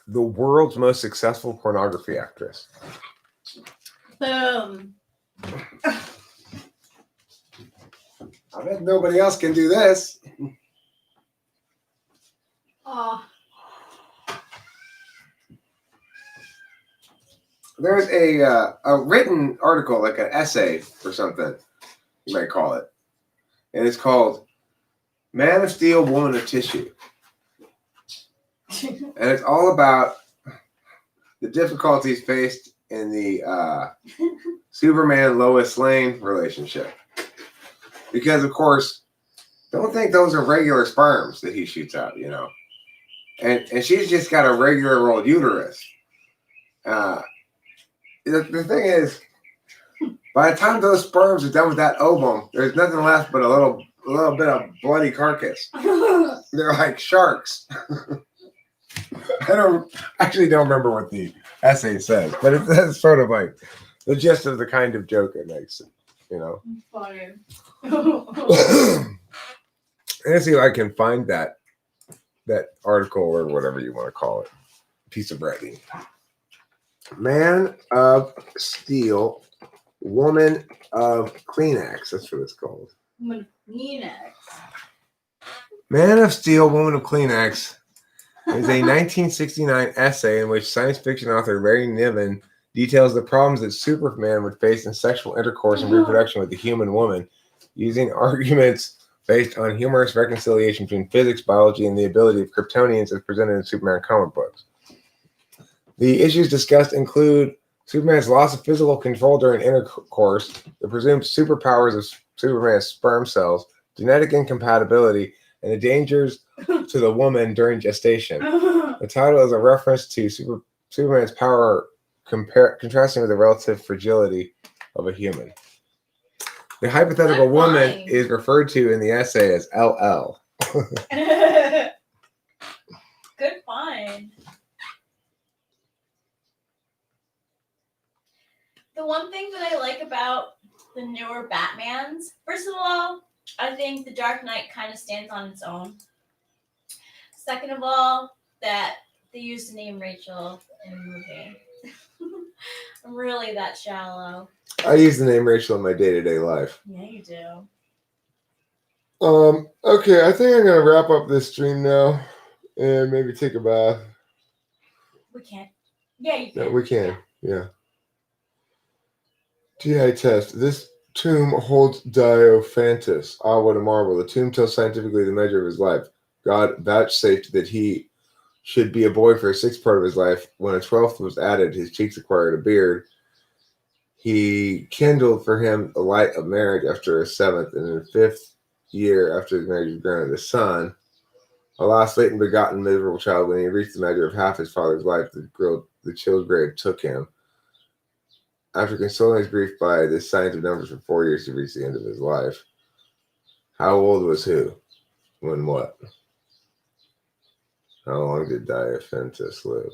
The world's most successful pornography actress. Boom. I bet nobody else can do this. Oh. There's a written article, like an essay or something, you might call it. And it's called Man of Steel, Woman of Tissue. And it's all about the difficulties faced in the Superman Lois Lane relationship. Because, of course, don't think those are regular sperms that he shoots out, you know. And she's just got a regular old uterus. The thing is, by the time those sperms are done with that ovum, there's nothing left but a little bit of bloody carcass. They're like sharks. I actually don't remember what the essay says, but that's sort of like the gist of the kind of joke it makes, you know. Funny. Let's see if I can find that article or whatever you want to call it, piece of writing. Man of Steel, Woman of Kleenex. That's what it's called. Kleenex. Man of Steel, Woman of Kleenex is a 1969 essay in which science fiction author Larry Niven details the problems that Superman would face in sexual intercourse and reproduction with the human woman, using arguments based on humorous reconciliation between physics, biology, and the ability of Kryptonians as presented in Superman comic books. The issues discussed include Superman's loss of physical control during intercourse, the presumed superpowers of Superman's sperm cells, genetic incompatibility, and the dangers to the woman during gestation. The title is a reference to Superman's power contrasting with the relative fragility of a human. The hypothetical woman is referred to in the essay as LL. Good find. The one thing that I like about the newer Batmans, first of all, I think The Dark Knight kind of stands on its own. Second of all, that they used the name Rachel in the movie. I'm really that shallow. I use the name Rachel in my day-to-day life. Yeah, you do. Okay, I think I'm gonna wrap up this stream now and maybe take a bath. We can't. Yeah, you can. No, we can. Yeah. GI test. This tomb holds Diophantus. Ah, what a marvel. The tomb tells scientifically the measure of his life. God vouchsafed that he should be a boy for a sixth part of his life. When a 12th was added, his cheeks acquired a beard. He kindled for him the light of marriage after a seventh, and in the 5th year after his marriage was granted a son. Alas, late and begotten miserable child, when he reached the measure of half his father's life, the chilled grave took him. After consoling his grief by the science of numbers for 4 years, he reached the end of his life. How old was who? When what? How long did Diophantus live?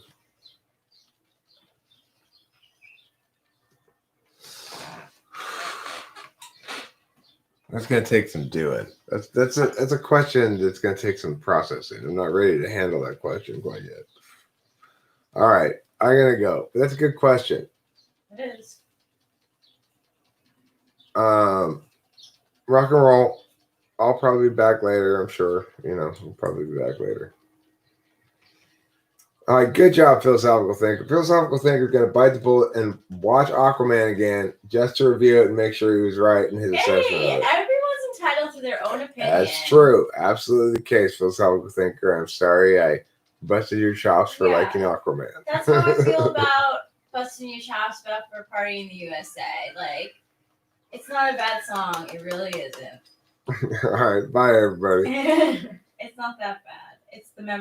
That's gonna take some doing. That's a question that's gonna take some processing. I'm not ready to handle that question quite yet. All right, I'm gonna go. But that's a good question. It is. Rock and roll. I'll probably be back later. I'm sure. We'll probably be back later. All right, good job, Philosophical Thinker. Philosophical Thinker is going to bite the bullet and watch Aquaman again just to review it and make sure he was right in his assessment Hey, of it. everyone's entitled to their own opinion. That's true. Absolutely the case, Philosophical Thinker. I'm sorry I busted your chops for liking Aquaman. That's how I feel about busting your chops about for Party in the USA. Like, it's not a bad song. It really isn't. All right. Bye, everybody. It's not that bad. It's the memory.